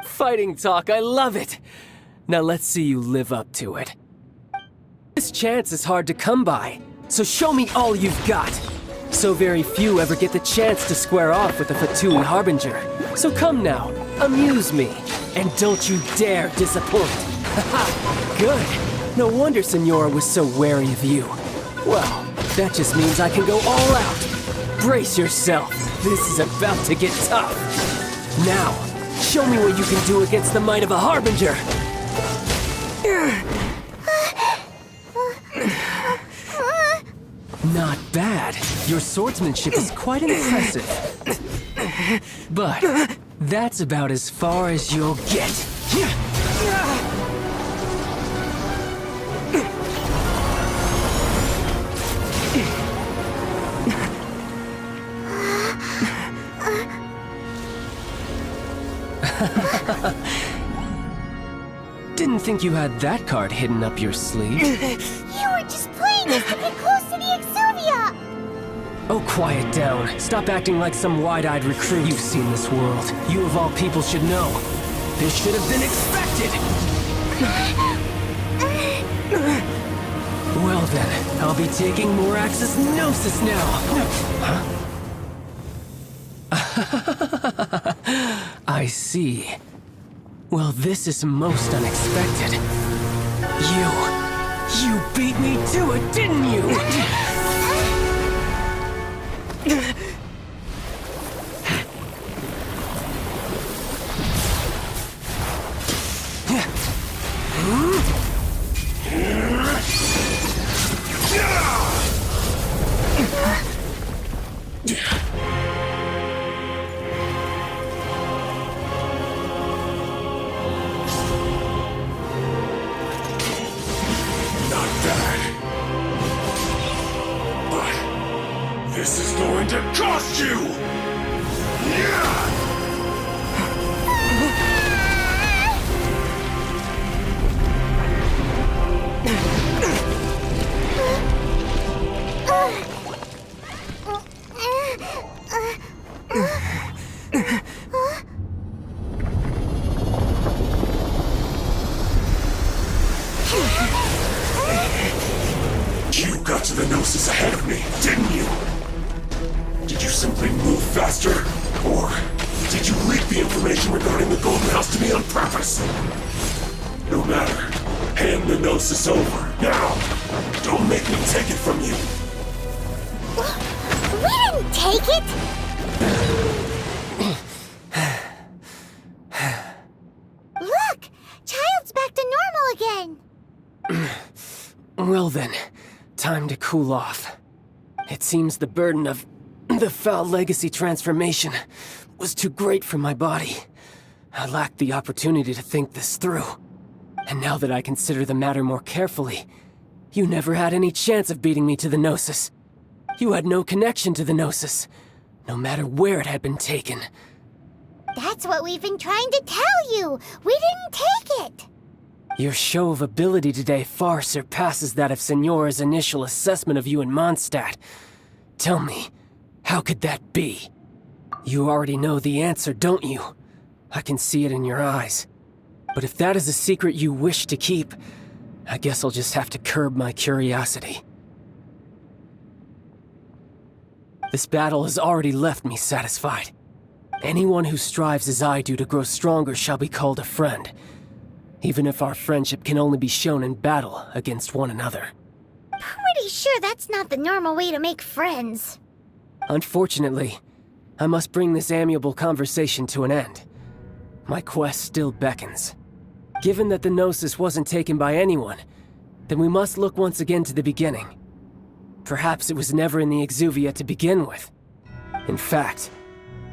Fighting talk, I love it! Now let's see you live up to it. This chance is hard to come by, so show me all you've got. So very few ever get the chance to square off with a Fatui Harbinger. So come now, amuse me, and don't you dare disappoint. Haha, good. No wonder Signora was so wary of you. Well, that just means I can go all out. Brace yourself, this is about to get tough. Now, show me what you can do against the might of a Harbinger. Not bad. Your swordsmanship is quite impressive. But that's about as far as you'll get. Didn't think you had that card hidden up your sleeve. You were just playing us to get close to the Exuvia! Oh, quiet down. Stop acting like some wide-eyed recruit. You've seen this world. You of all people should know. This should have been expected! Well then, I'll be taking Morax's Gnosis now! I see. Well, this is most unexpected. You beat me to it, didn't you? This is going to cost you! You got to the Gnosis ahead of me, didn't you? Did you simply move faster? Or did you leak the information regarding the Golden House to me on purpose? No matter. Hand the Gnosis over, now! Don't make me take it from you! We didn't take it! Look! Child's back to normal again! Well then, time to cool off. It seems the burden of the foul legacy transformation was too great for my body. I lacked the opportunity to think this through. And now that I consider the matter more carefully, you never had any chance of beating me to the Gnosis. You had no connection to the Gnosis, no matter where it had been taken. That's what we've been trying to tell you! We didn't take it! Your show of ability today far surpasses that of Signora's initial assessment of you in Mondstadt. Tell me, how could that be? You already know the answer, don't you? I can see it in your eyes. But if that is a secret you wish to keep, I guess I'll just have to curb my curiosity. This battle has already left me satisfied. Anyone who strives as I do to grow stronger shall be called a friend, even if our friendship can only be shown in battle against one another. Pretty sure that's not the normal way to make friends. Unfortunately, I must bring this amiable conversation to an end. My quest still beckons. Given that the Gnosis wasn't taken by anyone, then we must look once again to the beginning. Perhaps it was never in the Exuvia to begin with. In fact,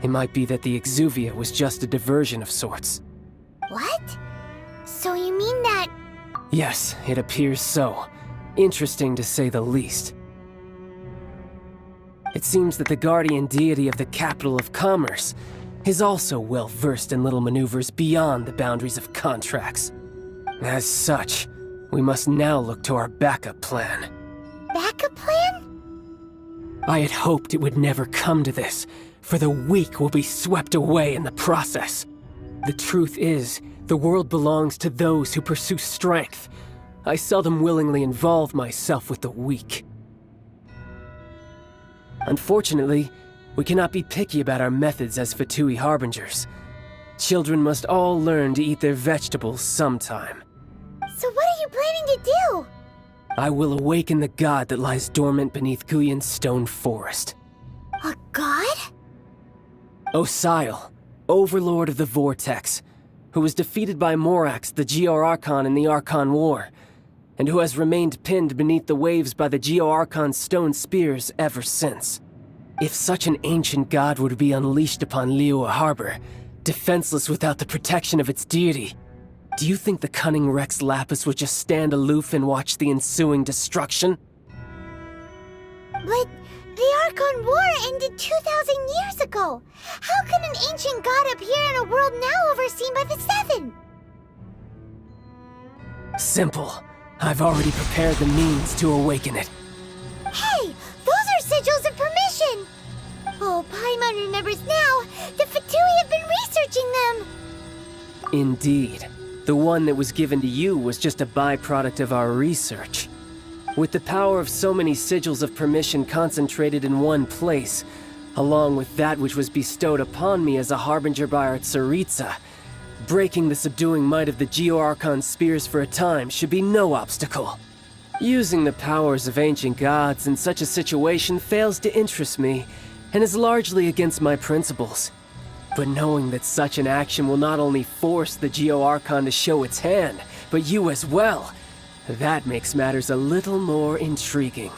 it might be that the Exuvia was just a diversion of sorts. What? So you mean that... Yes, it appears so. Interesting to say the least. It seems that the guardian deity of the capital of commerce is also well versed in little maneuvers beyond the boundaries of contracts. As such, we must now look to our backup plan. Backup plan? I had hoped it would never come to this, for the weak will be swept away in the process. The truth is, the world belongs to those who pursue strength. I seldom willingly involve myself with the weak. Unfortunately, we cannot be picky about our methods as Fatui Harbingers. Children must all learn to eat their vegetables sometime. So what are you planning to do? I will awaken the god that lies dormant beneath Guyon's stone forest. A god? Osial, Overlord of the Vortex, who was defeated by Morax, the Geo-Archon in the Archon War, and who has remained pinned beneath the waves by the Geo-Archon's stone spears ever since. If such an ancient god were to be unleashed upon Liyue Harbor, defenseless without the protection of its deity, do you think the cunning Rex Lapis would just stand aloof and watch the ensuing destruction? But the Archon War ended 2,000 years ago. How can an ancient god appear in a world now overseen by the Seven? Simple. I've already prepared the means to awaken it. Hey, those are sigils of permission! Oh, Paimon remembers now. The Fatui have been researching them! Indeed. The one that was given to you was just a byproduct of our research. With the power of so many sigils of permission concentrated in one place, along with that which was bestowed upon me as a harbinger by our Tsaritsa, breaking the subduing might of the Geo-Archon spears for a time should be no obstacle. Using the powers of ancient gods in such a situation fails to interest me, and is largely against my principles. But knowing that such an action will not only force the Geo-Archon to show its hand, but you as well, that makes matters a little more intriguing.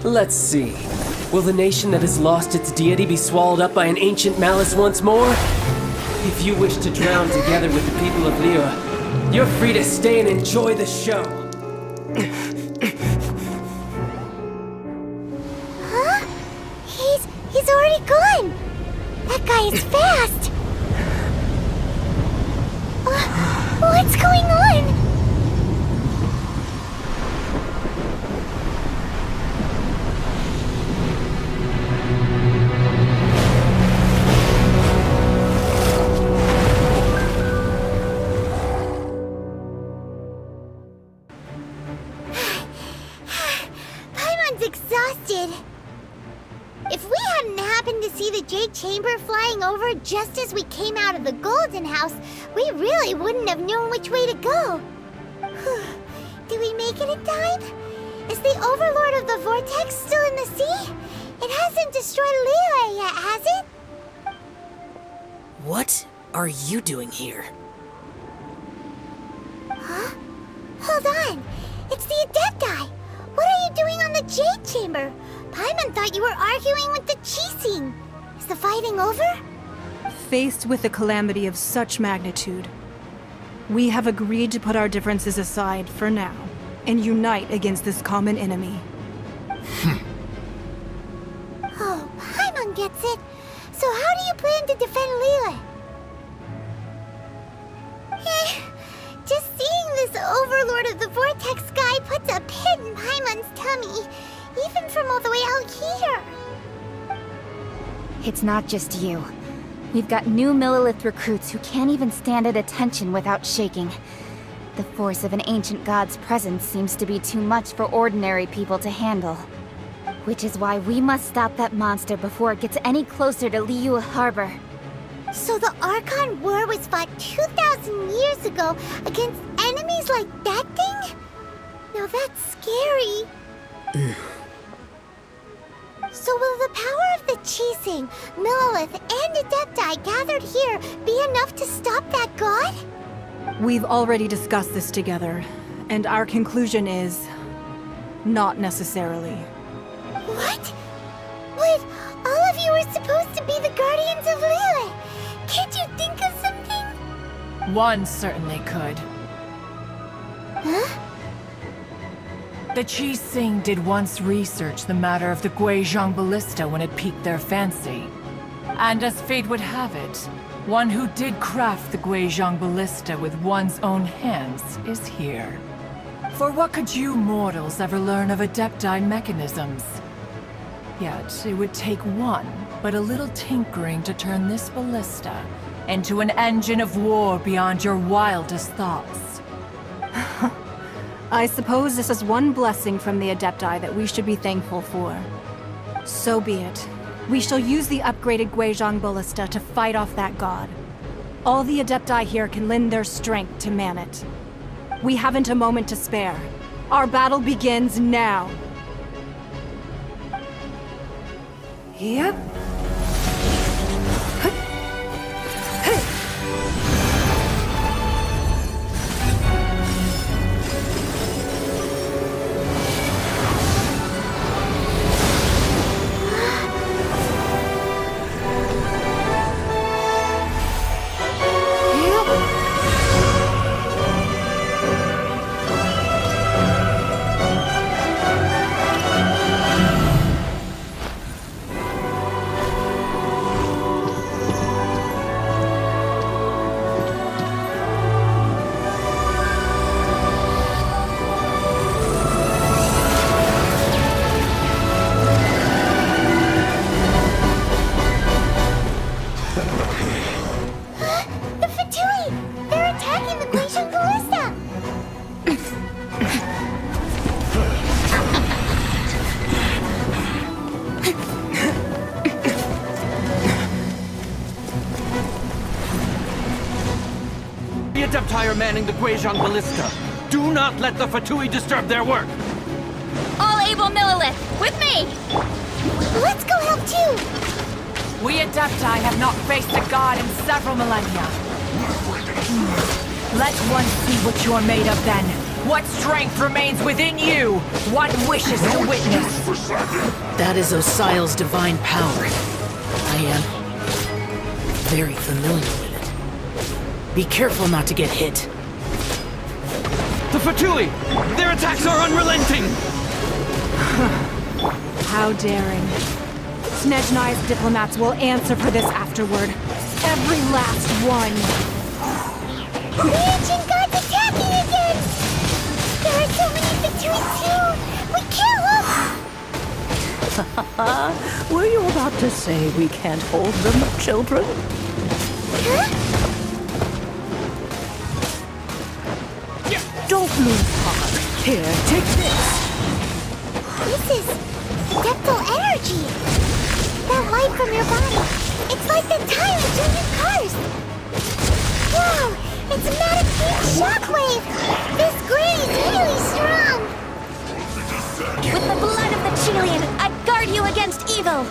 Let's see. Will the nation that has lost its deity be swallowed up by an ancient malice once more? If you wish to drown together with the people of Liyue, you're free to stay and enjoy the show. Huh? He's already gone! That guy is fast! What's going on? Exhausted. If we hadn't happened to see the Jade Chamber flying over just as we came out of the Golden House, we really wouldn't have known which way to go. Did we make it in time? Is the Overlord of the Vortex still in the sea? It hasn't destroyed Liyue yet, has it? What are you doing here? Huh? Hold on. It's the Adepti. What are you doing on the Jade Chamber? Paimon thought you were arguing with the Qixing. Is the fighting over? Faced with a calamity of such magnitude, we have agreed to put our differences aside for now and unite against this common enemy. Oh, Paimon gets it. So how do you plan to defend Liyue? Just seeing this Overlord of the Vortex guy puts a pit in Paimon's tummy, even from all the way out here. It's not just you. We've got new Millilith recruits who can't even stand at attention without shaking. The force of an ancient god's presence seems to be too much for ordinary people to handle. Which is why we must stop that monster before it gets any closer to Liyue Harbor. So the Archon War was fought 2,000 years ago against enemies like that thing? Now that's scary. So will the power of the Qixing, Millilith, and Adepti gathered here be enough to stop that god? We've already discussed this together, and our conclusion is... not necessarily. What? But all of you were supposed to be the Guardians of Liyue. Can't you think of something? One certainly could. Huh? The Qixing did once research the matter of the Guizhong Ballista when it piqued their fancy. And as fate would have it, one who did craft the Guizhong Ballista with one's own hands is here. For what could you mortals ever learn of Adepti mechanisms? Yet, it would take one, but a little tinkering to turn this ballista into an engine of war beyond your wildest thoughts. I suppose this is one blessing from the Adepti that we should be thankful for. So be it. We shall use the upgraded Guizhong Ballista to fight off that god. All the Adepti here can lend their strength to man it. We haven't a moment to spare. Our battle begins now. Yep. The Fatui! They're attacking the Glacial Ballista! The Adepti are manning the Guizhong Ballista. Do not let the Fatui disturb their work! All able Millilith, with me! Let's go help too! We Adepti have not faced a god in several millennia. Let one see what you're made of then. What strength remains within you? What wishes to witness? That is Osial's divine power. I am very familiar with it. Be careful not to get hit. The Fatui! Their attacks are unrelenting! How daring. Snezhnai's diplomats will answer for this afterward. Every last one. The ancient god's attacking again! There are so many Fatui too! We can't look! Were you about to say we can't hold them, children? Huh? Don't lose heart. Here, take this. This is adeptal energy! That light from your body, it's like the time in your cars! Wow! It's a Matterport shockwave! This grid is really strong! With the blood of the Chilean, I guard you against evil!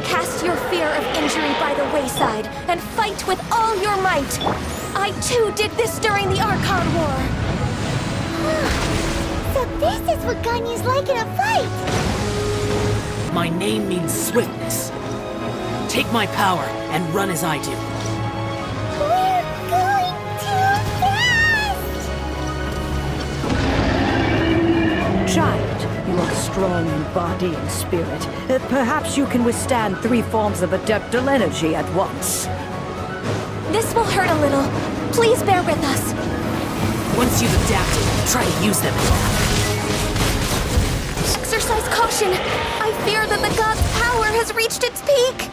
Cast your fear of injury by the wayside, and fight with all your might! I too did this during the Archon War! So this is what Ganyu's like in a fight! My name means swiftness. Take my power and run as I do. We're going too fast! Child, you are strong in body and spirit. Perhaps you can withstand 3 forms of adeptal energy at once. This will hurt a little. Please bear with us. Once you've adapted, try to use them. Exercise caution. I fear that the god's power has reached its peak.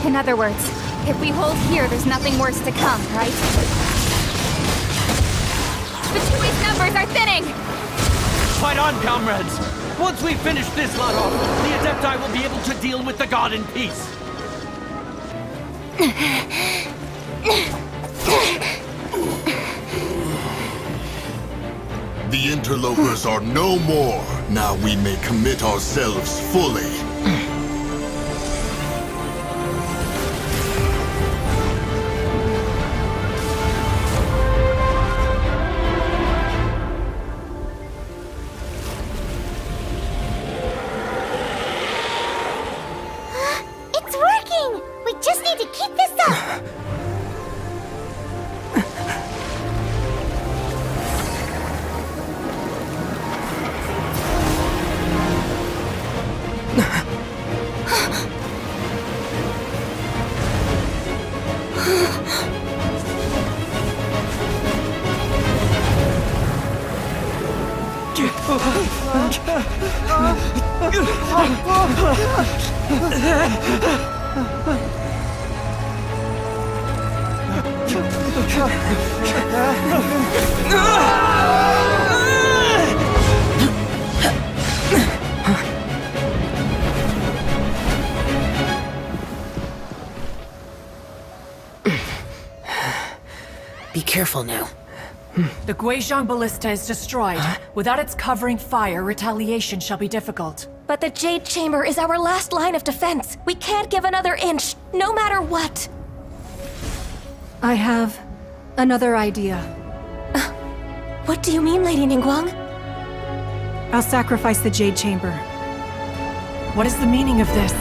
In other words, if we hold here, there's nothing worse to come, right? Fatui's numbers are thinning! Fight on, comrades! Once we finish this lot off, the Adepti will be able to deal with the god in peace. The interlopers are no more. Now we may commit ourselves fully. It's working! We just need to keep this up! Be careful now. The Guizhong Ballista is destroyed. Without its covering fire, retaliation shall be difficult. But the Jade Chamber is our last line of defense. We can't give another inch, no matter what. I have another idea. What do you mean, Lady Ningguang? I'll sacrifice the Jade Chamber. What is the meaning of this?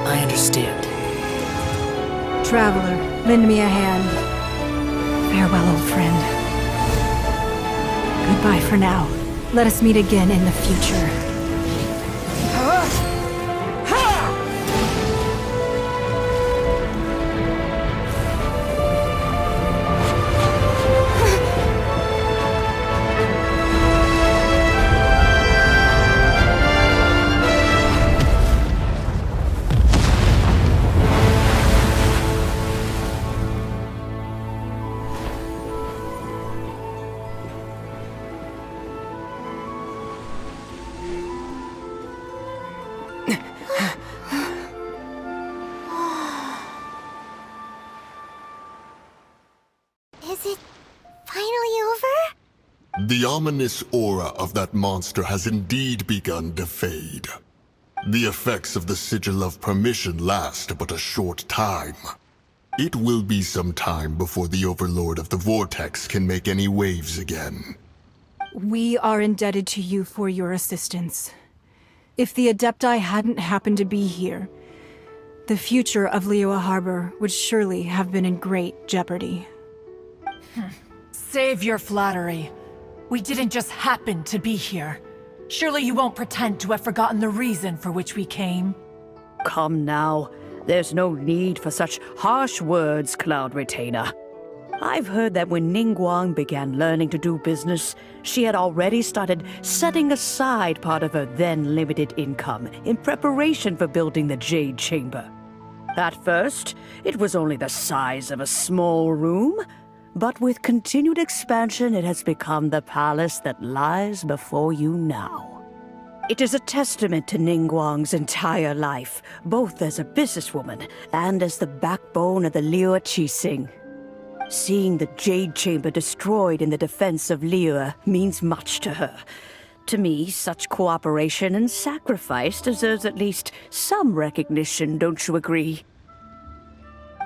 I understand. Traveler, lend me a hand. Farewell, old friend. Goodbye for now. Let us meet again in the future. The ominous aura of that monster has indeed begun to fade. The effects of the Sigil of Permission last but a short time. It will be some time before the Overlord of the Vortex can make any waves again. We are indebted to you for your assistance. If the Adepti hadn't happened to be here, the future of Liyue Harbor would surely have been in great jeopardy. Save your flattery. We didn't just happen to be here. Surely you won't pretend to have forgotten the reason for which we came. Come now. There's no need for such harsh words, Cloud Retainer. I've heard that when Ningguang began learning to do business, she had already started setting aside part of her then limited income in preparation for building the Jade Chamber. At first, it was only the size of a small room, but with continued expansion, it has become the palace that lies before you now. It is a testament to Ningguang's entire life, both as a businesswoman and as the backbone of the Liyue Qixing. Seeing the Jade Chamber destroyed in the defense of Liyue means much to her. To me, such cooperation and sacrifice deserves at least some recognition, don't you agree?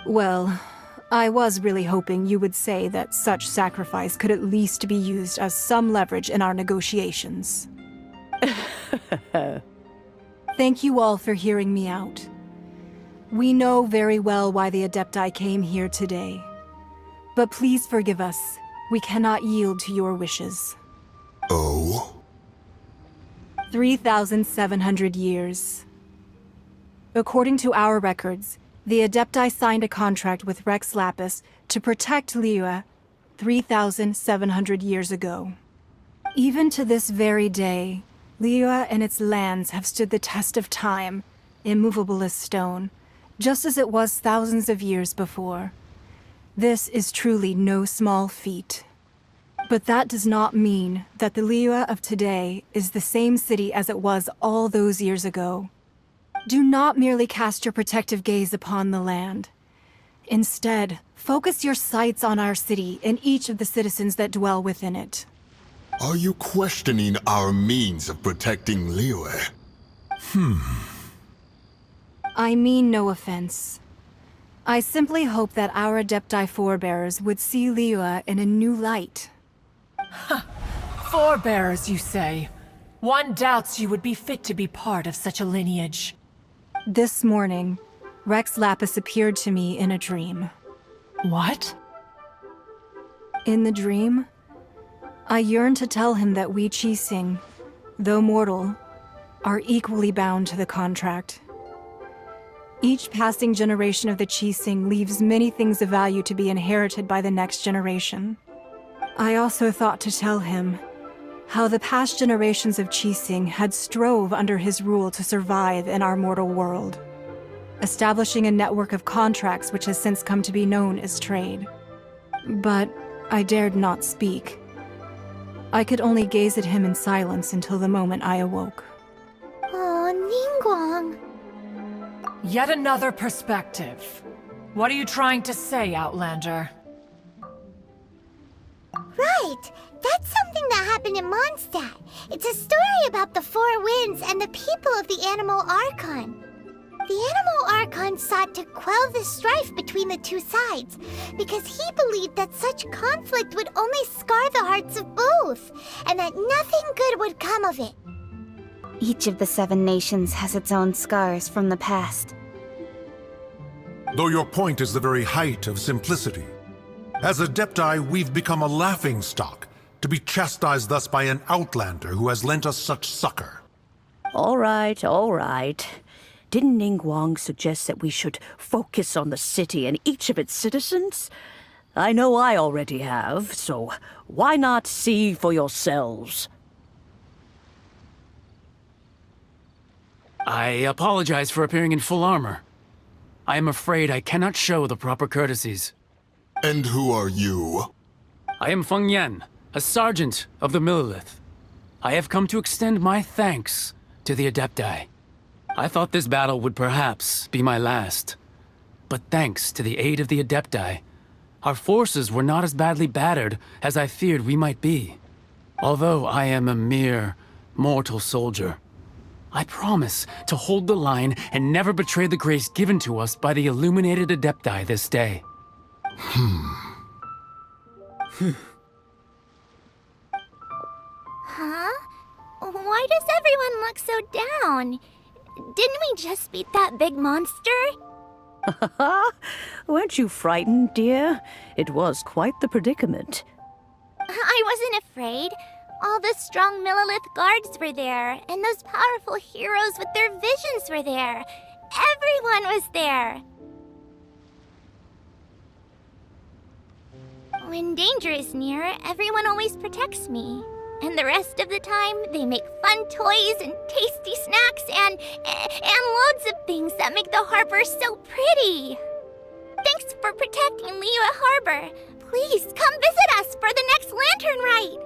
Well, I was really hoping you would say that such sacrifice could at least be used as some leverage in our negotiations. Thank you all for hearing me out. We know very well why the Adepti came here today. But please forgive us. We cannot yield to your wishes. Oh? 3,700 years. According to our records, the Adepti signed a contract with Rex Lapis to protect Liyue 3,700 years ago. Even to this very day, Liyue and its lands have stood the test of time, immovable as stone, just as it was thousands of years before. This is truly no small feat. But that does not mean that the Liyue of today is the same city as it was all those years ago. Do not merely cast your protective gaze upon the land. Instead, focus your sights on our city and each of the citizens that dwell within it. Are you questioning our means of protecting Liyue? I mean no offense. I simply hope that our Adepti forebears would see Liyue in a new light. Forebears, you say? One doubts you would be fit to be part of such a lineage. This morning, Rex Lapis appeared to me in a dream. What? In the dream, I yearned to tell him that we Qixing, though mortal, are equally bound to the contract. Each passing generation of the Qixing leaves many things of value to be inherited by the next generation. I also thought to tell him how the past generations of Qixing had strove under his rule to survive in our mortal world, establishing a network of contracts which has since come to be known as trade. But I dared not speak. I could only gaze at him in silence until the moment I awoke. Oh, Ningguang. Yet another perspective. What are you trying to say, Outlander? Right! That's something that happened in Mondstadt. It's a story about the Four Winds and the people of the Animal Archon. The Animal Archon sought to quell the strife between the two sides, because he believed that such conflict would only scar the hearts of both, and that nothing good would come of it. Each of the 7 nations has its own scars from the past. Though your point is the very height of simplicity. As Adepti, we've become a laughingstock, to be chastised thus by an outlander who has lent us such succor. All right, all right. Didn't Ningguang suggest that we should focus on the city and each of its citizens? I know I already have, so why not see for yourselves? I apologize for appearing in full armor. I am afraid I cannot show the proper courtesies. And who are you? I am Feng Yan, a sergeant of the Millelith. I have come to extend my thanks to the Adepti. I thought this battle would perhaps be my last. But thanks to the aid of the Adepti, our forces were not as badly battered as I feared we might be. Although I am a mere mortal soldier, I promise to hold the line and never betray the grace given to us by the illuminated Adepti this day. Huh? Why does everyone look so down? Didn't we just beat that big monster? Weren't you frightened, dear? It was quite the predicament. I wasn't afraid. All the strong Millilith guards were there, and those powerful heroes with their visions were there. Everyone was there. When danger is near, everyone always protects me. And the rest of the time, they make fun toys and tasty snacks and loads of things that make the harbor so pretty. Thanks for protecting Liyue Harbor. Please come visit us for the next lantern rite.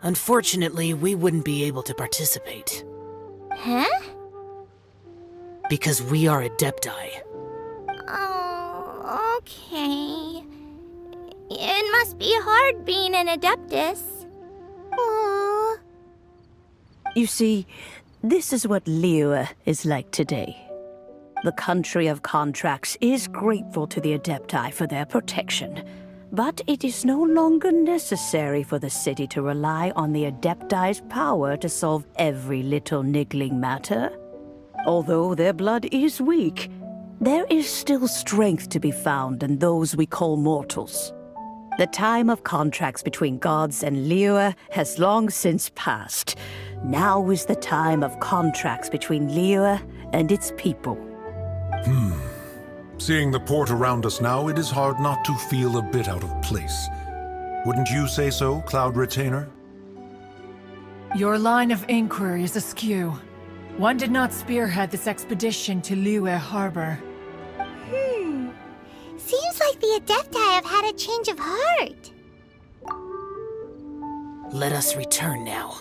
Unfortunately, we wouldn't be able to participate. Huh? Because we are Adepti. Oh, okay. It must be hard being an Adeptus. Aww. You see, this is what Liyue is like today. The country of contracts is grateful to the Adepti for their protection, but it is no longer necessary for the city to rely on the Adepti's power to solve every little niggling matter. Although their blood is weak, there is still strength to be found in those we call mortals. The time of contracts between gods and Liyue has long since passed. Now is the time of contracts between Liyue and its people. Seeing the port around us now, it is hard not to feel a bit out of place. Wouldn't you say so, Cloud Retainer? Your line of inquiry is askew. One did not spearhead this expedition to Liyue Harbor. Seems like the Adepti have had a change of heart. Let us return now.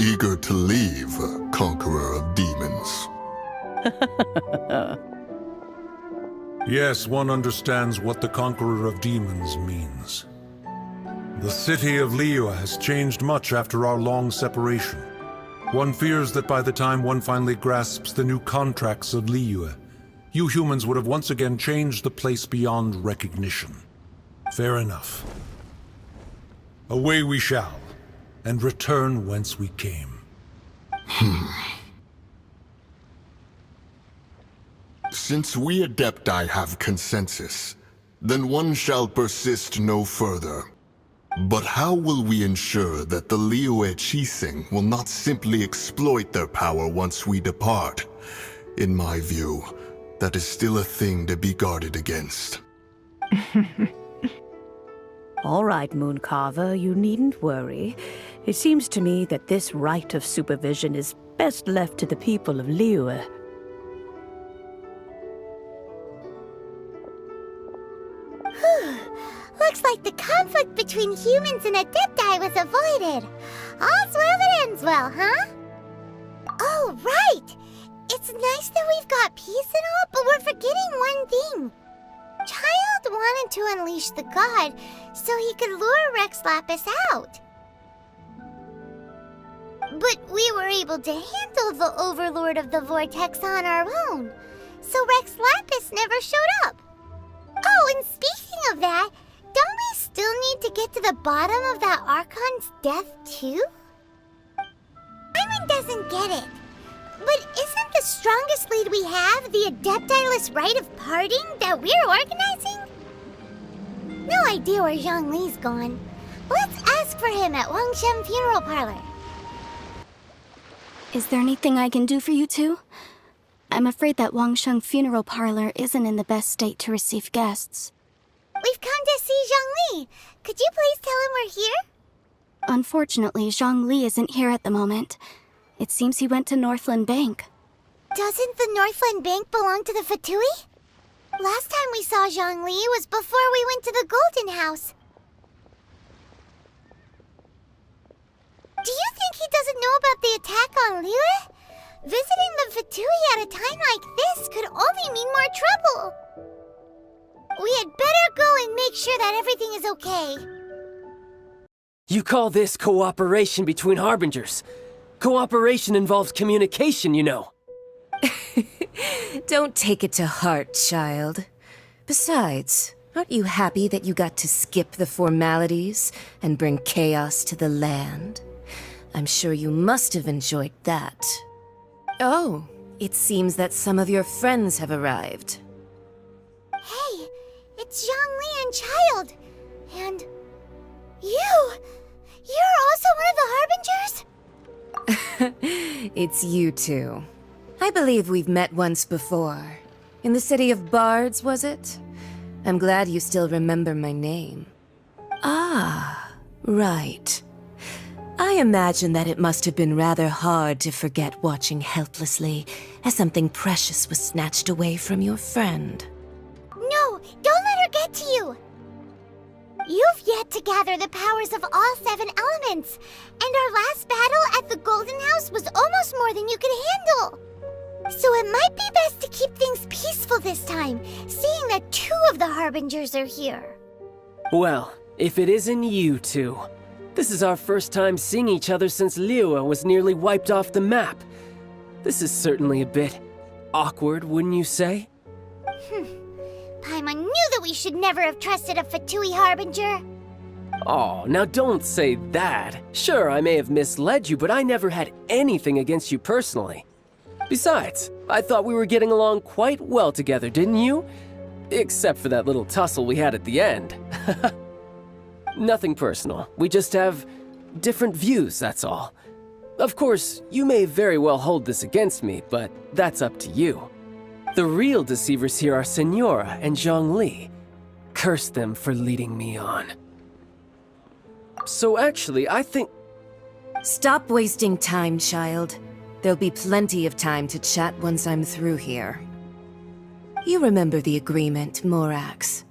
Eager to leave, Conqueror of Demons. Yes, one understands what the Conqueror of Demons means. The city of Liyue has changed much after our long separation. One fears that by the time one finally grasps the new contracts of Liyue, you humans would have once again changed the place beyond recognition. Fair enough. Away we shall, and return whence we came. Since we Adepti have consensus, then one shall persist no further. But how will we ensure that the Liyue Qixing will not simply exploit their power once we depart? In my view, that is still a thing to be guarded against. All right, Mooncarver, you needn't worry. It seems to me that this right of supervision is best left to the people of Liyue. Looks like the conflict between humans and Adepti was avoided. All's well that ends well, huh? Oh, right! It's nice that we've got peace and all, but we're forgetting one thing. Child wanted to unleash the god so he could lure Rex Lapis out. But we were able to handle the Overlord of the Vortex on our own, so Rex Lapis never showed up. Oh, and speaking of that, don't we still need to get to the bottom of that Archon's death too? Simon doesn't get it. But isn't the strongest lead we have the Adeptiless Rite of Parting that we're organizing? No idea where Zhongli's gone. Let's ask for him at Wangshen Funeral Parlor. Is there anything I can do for you two? I'm afraid that Wangshen Funeral Parlor isn't in the best state to receive guests. We've come to see Zhongli. Could you please tell him we're here? Unfortunately, Zhongli isn't here at the moment. It seems he went to Northland Bank. Doesn't the Northland Bank belong to the Fatui? Last time we saw Zhongli was before we went to the Golden House. Do you think he doesn't know about the attack on Liyue? Visiting the Fatui at a time like this could only mean more trouble. We had better go and make sure that everything is okay. You call this cooperation between Harbingers. Cooperation involves communication, you know. Don't take it to heart, child. Besides, aren't you happy that you got to skip the formalities and bring chaos to the land? I'm sure you must have enjoyed that. Oh, it seems that some of your friends have arrived. Hey, it's Zhongli and Child. And you! You're also one of the Harbingers? It's you two. I believe we've met once before. In the city of Bards, was it? I'm glad you still remember my name. Ah, right. I imagine that it must have been rather hard to forget watching helplessly as something precious was snatched away from your friend. No, don't let her get to you! You've yet to gather the powers of all 7 elements, and our last battle at the Golden House was almost more than you could handle. So it might be best to keep things peaceful this time, seeing that 2 of the Harbingers are here. Well, if it isn't you two. This is our first time seeing each other since Liyue was nearly wiped off the map. This is certainly a bit awkward, wouldn't you say? Paimon knew that we should never have trusted a Fatui Harbinger. Oh, now don't say that. Sure, I may have misled you, but I never had anything against you personally. Besides, I thought we were getting along quite well together, didn't you? Except for that little tussle we had at the end. Nothing personal. We just have different views, that's all. Of course, you may very well hold this against me, but that's up to you. The real deceivers here are Senora and Zhongli. Curse them for leading me on. So actually, I think... Stop wasting time, child. There'll be plenty of time to chat once I'm through here. You remember the agreement, Morax.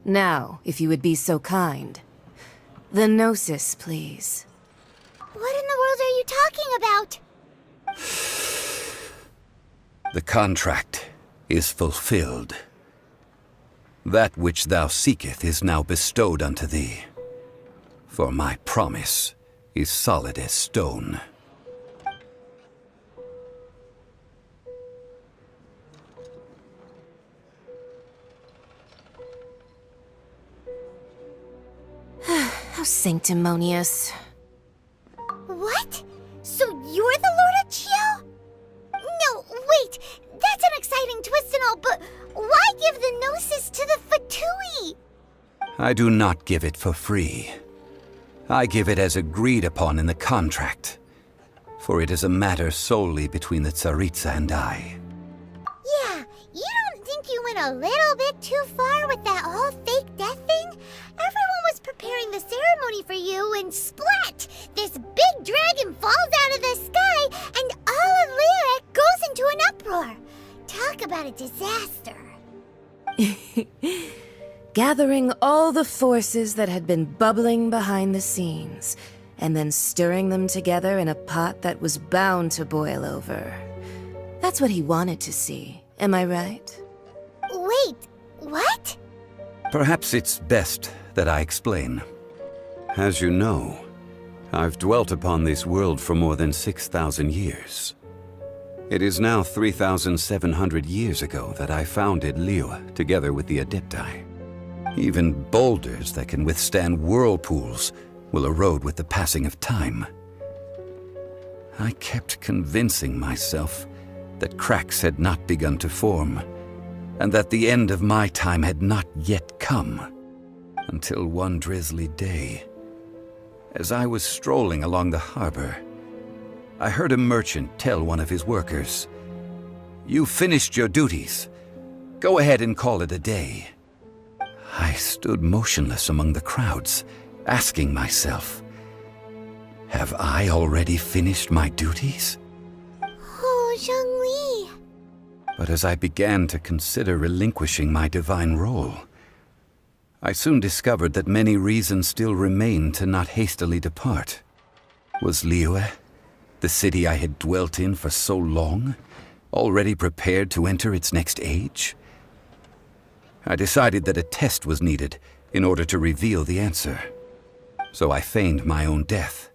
Now, if you would be so kind. The Gnosis, please. What in the world are you talking about? The contract is fulfilled. That which thou seeketh is now bestowed unto thee. For my promise is solid as stone. How sanctimonious. What? So you're the Lord of Chiao? No, wait! That's an exciting twist and all, but why give the Gnosis to the Fatui? I do not give it for free. I give it as agreed upon in the contract, for it is a matter solely between the Tsaritsa and I. Yeah, you don't think you went a little bit too far with that whole fake death thing? Everyone was preparing the ceremony for you, and splat! This big dragon falls out of the sky, and all of Liyue goes into an uproar. Talk about a disaster. Gathering all the forces that had been bubbling behind the scenes, and then stirring them together in a pot that was bound to boil over. That's what he wanted to see, am I right? Wait, what? Perhaps it's best that I explain. As you know, I've dwelt upon this world for more than 6,000 years. It is now 3,700 years ago that I founded Liyue together with the Adepti. Even boulders that can withstand whirlpools will erode with the passing of time. I kept convincing myself that cracks had not begun to form, and that the end of my time had not yet come. Until one drizzly day, as I was strolling along the harbor, I heard a merchant tell one of his workers, "You finished your duties. Go ahead and call it a day." I stood motionless among the crowds, asking myself, have I already finished my duties? Oh, Zhongli. But as I began to consider relinquishing my divine role, I soon discovered that many reasons still remained to not hastily depart. Was Liyue, the city I had dwelt in for so long, already prepared to enter its next age? I decided that a test was needed in order to reveal the answer. So I feigned my own death,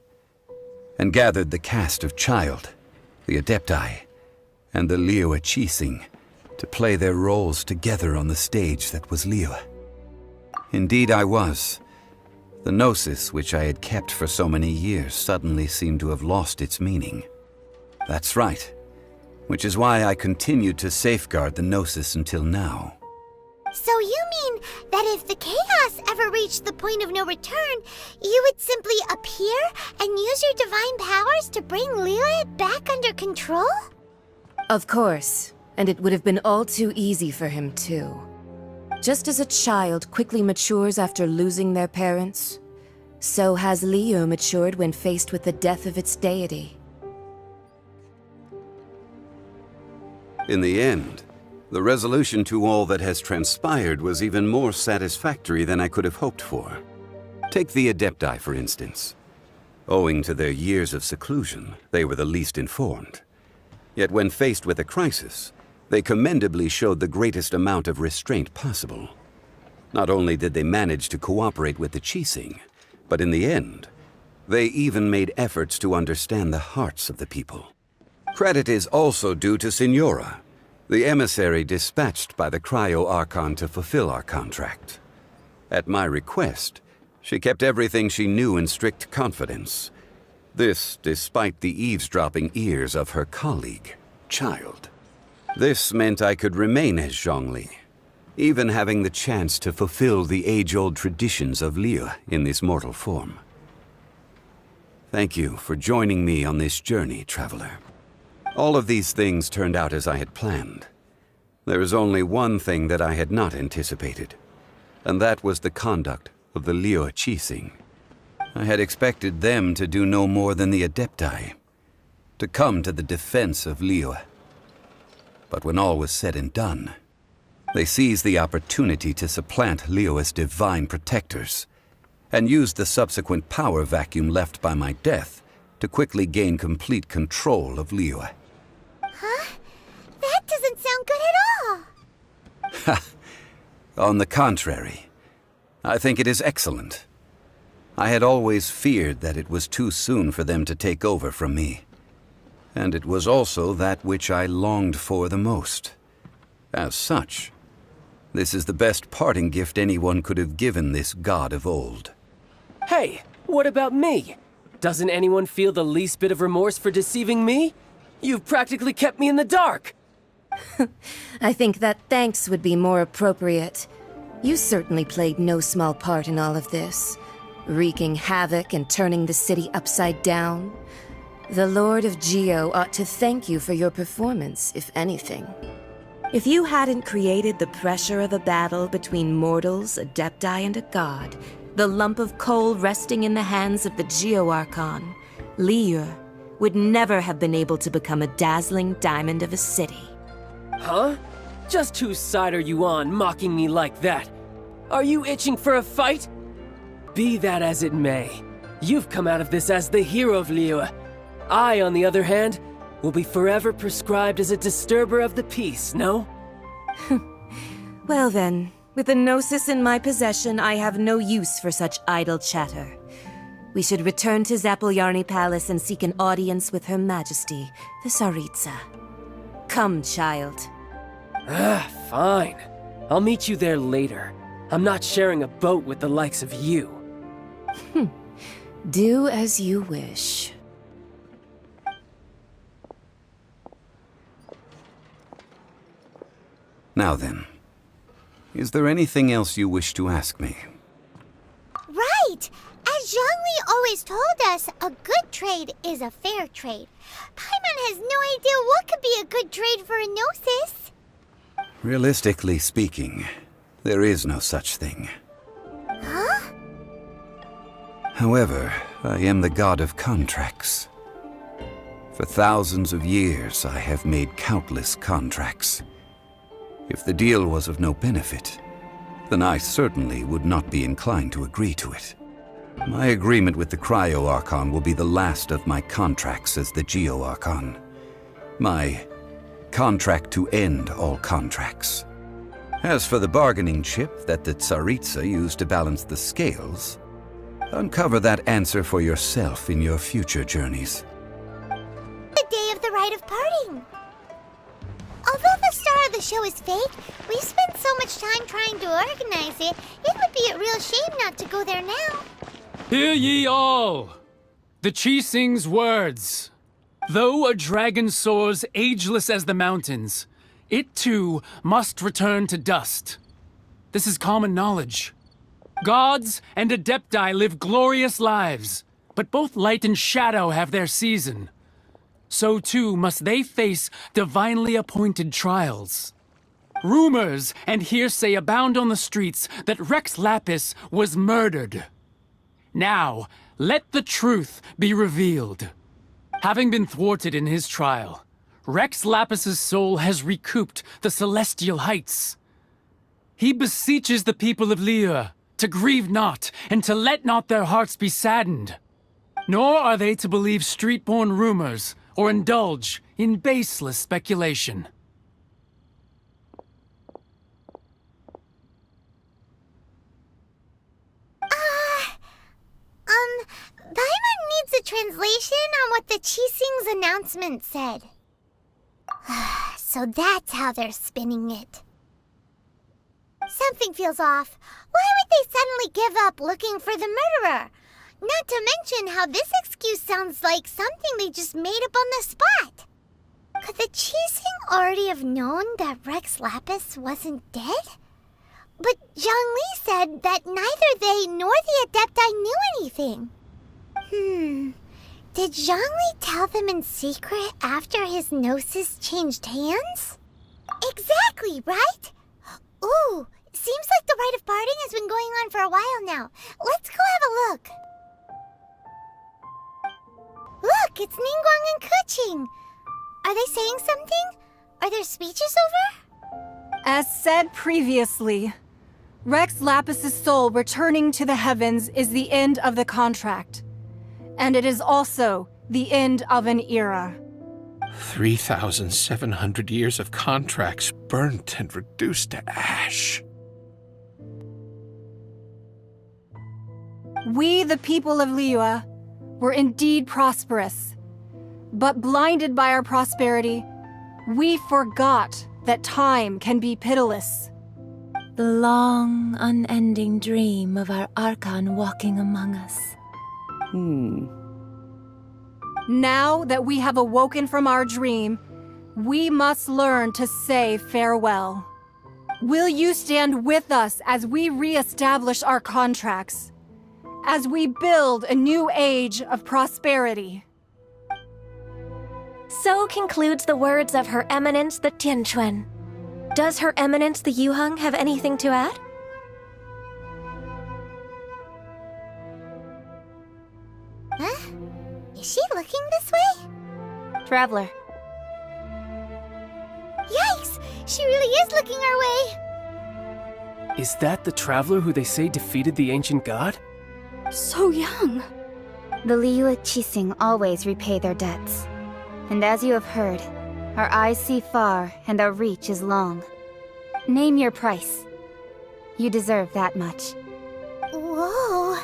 and gathered the cast of Child, the Adepti, and the Liyue Qixing to play their roles together on the stage that was Liyue. Indeed I was. The Gnosis, which I had kept for so many years, suddenly seemed to have lost its meaning. That's right, which is why I continued to safeguard the Gnosis until now. So you mean that if the chaos ever reached the point of no return, you would simply appear and use your divine powers to bring Liyue back under control? Of course, and it would have been all too easy for him too. Just as a child quickly matures after losing their parents, so has Liyue matured when faced with the death of its deity. In the end, the resolution to all that has transpired was even more satisfactory than I could have hoped for. Take the Adepti, for instance. Owing to their years of seclusion, they were the least informed. Yet when faced with a crisis, they commendably showed the greatest amount of restraint possible. Not only did they manage to cooperate with the Qixing, but in the end, they even made efforts to understand the hearts of the people. Credit is also due to Signora, the emissary dispatched by the Cryo-Archon to fulfill our contract. At my request, she kept everything she knew in strict confidence. This despite the eavesdropping ears of her colleague, Child. This meant I could remain as Zhongli, even having the chance to fulfill the age-old traditions of Liyue in this mortal form. Thank you for joining me on this journey, Traveler. All of these things turned out as I had planned. There is only one thing that I had not anticipated, and that was the conduct of the Liyue Qixing. I had expected them to do no more than the Adepti, to come to the defense of Liyue. But when all was said and done, they seized the opportunity to supplant Liyue's divine protectors, and used the subsequent power vacuum left by my death to quickly gain complete control of Liyue. Huh? That doesn't sound good at all! Ha! On the contrary, I think it is excellent. I had always feared that it was too soon for them to take over from me. And it was also that which I longed for the most. As such, this is the best parting gift anyone could have given this god of old. Hey, what about me? Doesn't anyone feel the least bit of remorse for deceiving me? You've practically kept me in the dark! I think that thanks would be more appropriate. You certainly played no small part in all of this, wreaking havoc and turning the city upside down. The Lord of Geo ought to thank you for your performance, if anything. If you hadn't created the pressure of a battle between mortals, Adepti, and a god, the lump of coal resting in the hands of the Geo-Archon, Liyue would never have been able to become a dazzling diamond of a city. Huh? Just whose side are you on, mocking me like that? Are you itching for a fight? Be that as it may, you've come out of this as the hero of Liyue. I, on the other hand, will be forever prescribed as a disturber of the peace, no? Well then, with the Gnosis in my possession, I have no use for such idle chatter. We should return to Zapoljarny Palace and seek an audience with Her Majesty, the Tsaritsa. Come, child. Fine. I'll meet you there later. I'm not sharing a boat with the likes of you. Do as you wish. Now then, is there anything else you wish to ask me? Right! As Zhongli always told us, a good trade is a fair trade. Paimon has no idea what could be a good trade for a Gnosis. Realistically speaking, there is no such thing. Huh? However, I am the god of contracts. For thousands of years, I have made countless contracts. If the deal was of no benefit, then I certainly would not be inclined to agree to it. My agreement with the Cryo-Archon will be the last of my contracts as the Geo-Archon. My contract to end all contracts. As for the bargaining chip that the Tsaritsa used to balance the scales, Uncover that answer for yourself in your future journeys. The day of the rite of parting. Although the star of the show is fake, we've spent so much time trying to organize it, it would be a real shame not to go there now. Hear ye all! The Chi sings words. Though a dragon soars ageless as the mountains, it too must return to dust. This is common knowledge. Gods and Adepti live glorious lives, but both light and shadow have their season. So too must they face divinely appointed trials. Rumors and hearsay abound on the streets that Rex Lapis was murdered. Now, let the truth be revealed. Having been thwarted in his trial, Rex Lapis's soul has recouped the celestial heights. He beseeches the people of Liyue to grieve not and to let not their hearts be saddened. Nor are they to believe street-born rumors or indulge in baseless speculation. Paimon needs a translation on what the Qixing's announcement said. So that's how they're spinning it. Something feels off. Why would they suddenly give up looking for the murderer? Not to mention how this excuse sounds like something they just made up on the spot. Could the Qixing already have known that Rex Lapis wasn't dead? But Zhongli said that neither they nor the Adepti knew anything. Did Zhongli tell them in secret after his gnosis changed hands? Exactly, right? Ooh, seems like the rite of parting has been going on for a while now. Let's go have a look. Look, it's Ningguang and Keqing. Are they saying something? Are their speeches over? As said previously, Rex Lapis's soul returning to the heavens is the end of the contract. And it is also the end of an era. 3,700 years of contracts burnt and reduced to ash. We, the people of Liyue, were indeed prosperous. But blinded by our prosperity, we forgot that time can be pitiless. The long, unending dream of our Archon walking among us. Now that we have awoken from our dream, we must learn to say farewell. Will you stand with us as we re-establish our contracts? As we build a new age of prosperity? So concludes the words of Her Eminence the Tianquan. Does Her Eminence the Yuheng have anything to add? Huh? Is she looking this way? Traveler. Yikes! She really is looking our way! Is that the traveler who they say defeated the ancient god? So young. The Liyue Qixing always repay their debts. And as you have heard, our eyes see far and our reach is long. Name your price. You deserve that much. Whoa!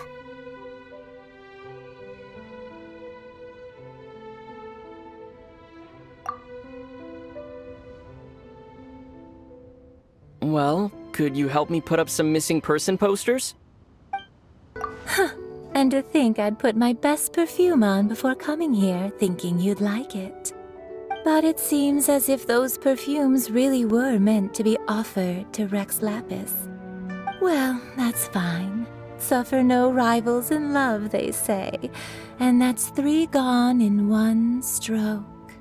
Well, could you help me put up some missing person posters? And to think I'd put my best perfume on before coming here, thinking you'd like it. But it seems as if those perfumes really were meant to be offered to Rex Lapis. Well, that's fine. Suffer no rivals in love, they say. And that's 3 gone in 1 stroke.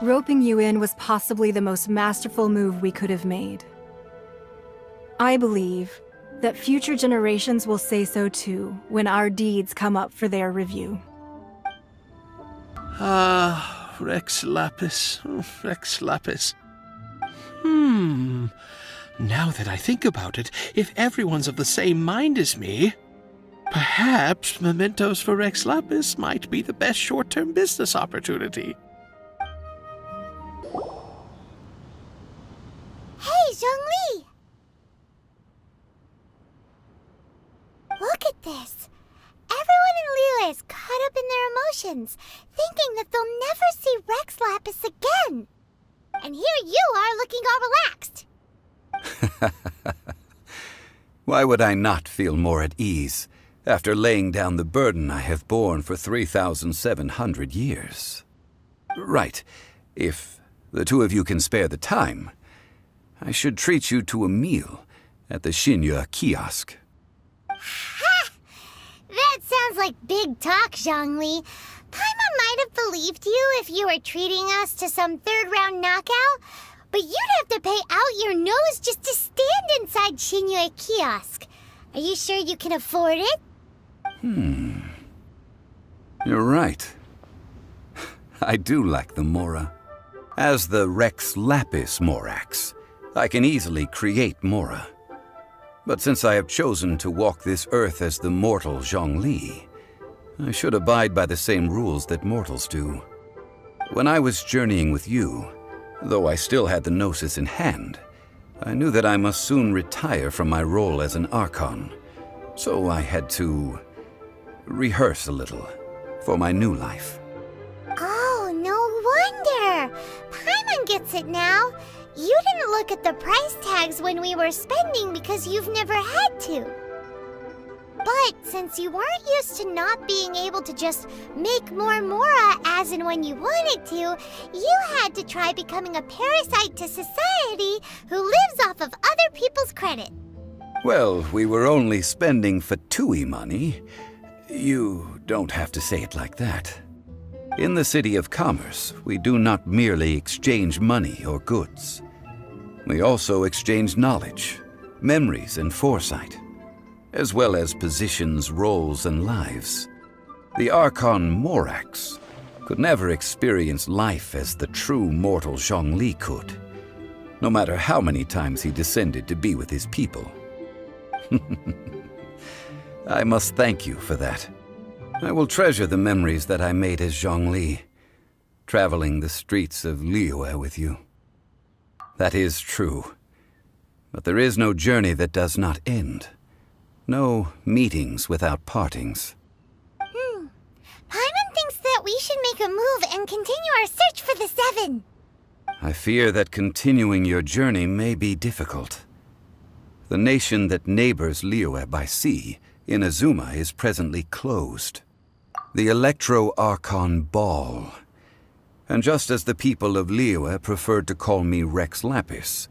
Roping you in was possibly the most masterful move we could have made. I believe that future generations will say so too when our deeds come up for their review. Rex Lapis. Rex Lapis. Now that I think about it, if everyone's of the same mind as me, perhaps mementos for Rex Lapis might be the best short-term business opportunity. Hey, Zhongli! congratulations, thinking that they'll never see Rex Lapis again. And here you are looking all relaxed. Why would I not feel more at ease after laying down the burden I have borne for 3,700 years? Right, if the two of you can spare the time, I should treat you to a meal at the Liyue kiosk. Ha! That sounds like big talk, Zhongli. Paimon might have believed you if you were treating us to some third-round knockout, but you'd have to pay out your nose just to stand inside Liyue kiosk. Are you sure you can afford it? You're right. I do lack the Mora. As the Rex Lapis Morax, I can easily create Mora. But since I have chosen to walk this earth as the mortal Zhongli, I should abide by the same rules that mortals do. When I was journeying with you, though I still had the Gnosis in hand, I knew that I must soon retire from my role as an Archon, so I had to rehearse a little for my new life. Oh, no wonder! Paimon gets it now. You didn't look at the price tags when we were spending because you've never had to. But since you weren't used to not being able to just make more Mora as and when you wanted to, you had to try becoming a parasite to society who lives off of other people's credit. Well, we were only spending Fatui money. You don't have to say it like that. In the City of Commerce, we do not merely exchange money or goods. We also exchange knowledge, memories, and foresight, as well as positions, roles, and lives. The Archon Morax could never experience life as the true mortal Zhongli could, no matter how many times he descended to be with his people. I must thank you for that. I will treasure the memories that I made as Zhongli, traveling the streets of Liyue with you. That is true, but there is no journey that does not end. No meetings without partings. Paimon thinks that we should make a move and continue our search for the Seven. I fear that continuing your journey may be difficult. The nation that neighbors Liyue by sea, Inazuma, is presently closed. The Electro-Archon Ball. And just as the people of Liyue preferred to call me Rex Lapis,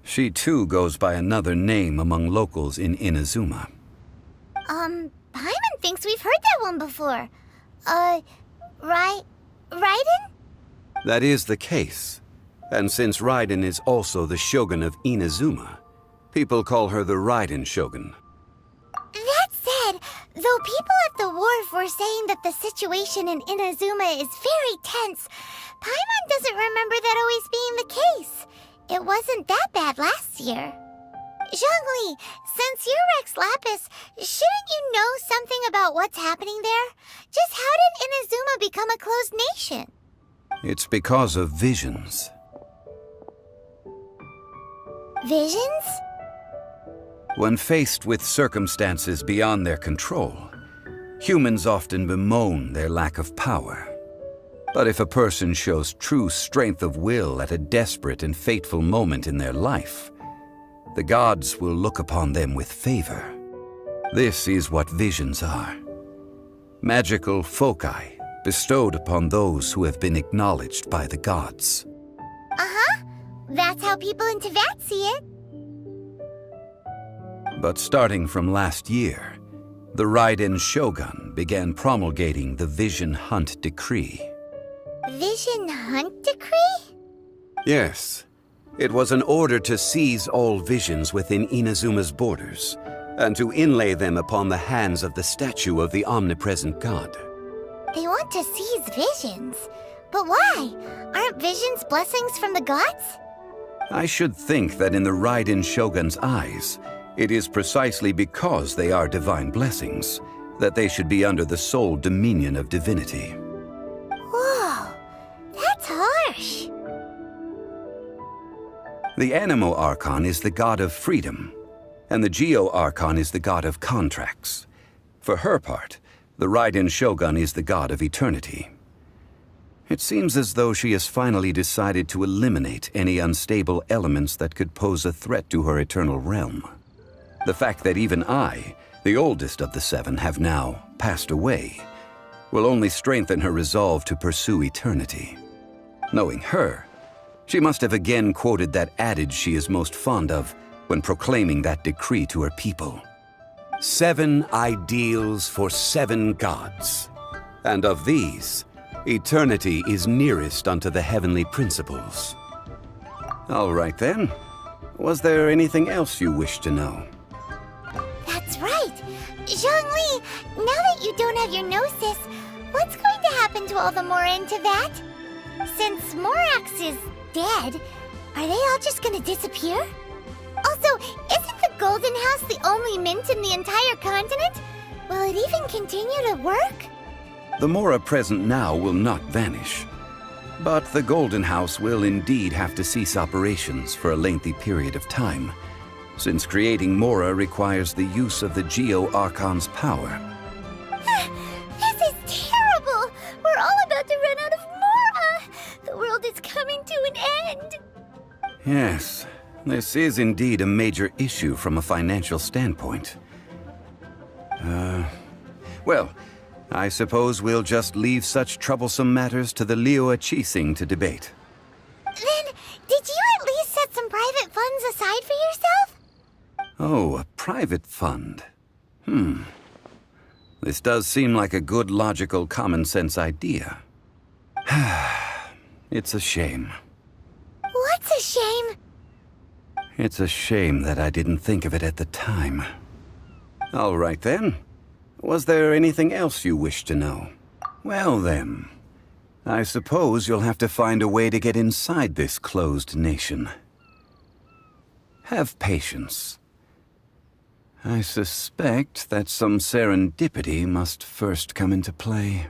she too goes by another name among locals in Inazuma. Paimon thinks we've heard that one before. Raiden? That is the case. And since Raiden is also the Shogun of Inazuma, people call her the Raiden Shogun. That said, though people at the wharf were saying that the situation in Inazuma is very tense, Paimon doesn't remember that always being the case. It wasn't that bad last year. Zhongli, since you're Rex Lapis, shouldn't you know something about what's happening there? Just how did Inazuma become a closed nation? It's because of visions. Visions? When faced with circumstances beyond their control, humans often bemoan their lack of power. But if a person shows true strength of will at a desperate and fateful moment in their life, the gods will look upon them with favor. This is what visions are. Magical foci bestowed upon those who have been acknowledged by the gods. Uh-huh. That's how people in Teyvat see it. But starting from last year, the Raiden Shogun began promulgating the Vision Hunt Decree. Vision Hunt Decree? Yes. It was an order to seize all visions within Inazuma's borders, and to inlay them upon the hands of the statue of the omnipresent god. They want to seize visions. But why? Aren't visions blessings from the gods? I should think that in the Raiden Shogun's eyes, it is precisely because they are divine blessings that they should be under the sole dominion of divinity. Whoa, that's harsh. The Anemo Archon is the god of freedom, and the Geo Archon is the god of contracts. For her part, The Raiden Shogun is the god of eternity. It seems as though she has finally decided to eliminate any unstable elements that could pose a threat to her eternal realm. The fact that even I, the oldest of the seven, have now passed away, will only strengthen her resolve to pursue eternity. Knowing her, she must have again quoted that adage she is most fond of when proclaiming that decree to her people. 7 ideals for 7 gods, and of these, eternity is nearest unto the heavenly principles. All right then. Was there anything else you wish to know? That's right. Zhongli, now that you don't have your gnosis, what's going to happen to all the Mora in Teyvat? Since Morax is dead, are they all just gonna disappear? Also, isn't the Golden House the only mint in the entire continent? Will it even continue to work? The Mora present now will not vanish. But the Golden House will indeed have to cease operations for a lengthy period of time, since creating Mora requires the use of the Geo-Archon's power. This is terrible! We're all about to run out of Mora! The world is coming to an end! Yes, this is indeed a major issue from a financial standpoint. Well, I suppose we'll just leave such troublesome matters to the Liyue Qixing to debate. Then, did you at least set some private funds aside for yourself? Oh, a private fund. This does seem like a good, logical, common-sense idea. It's a shame. What's a shame? It's a shame that I didn't think of it at the time. All right then. Was there anything else you wish to know? Well then, I suppose you'll have to find a way to get inside this closed nation. Have patience. I suspect that some serendipity must first come into play.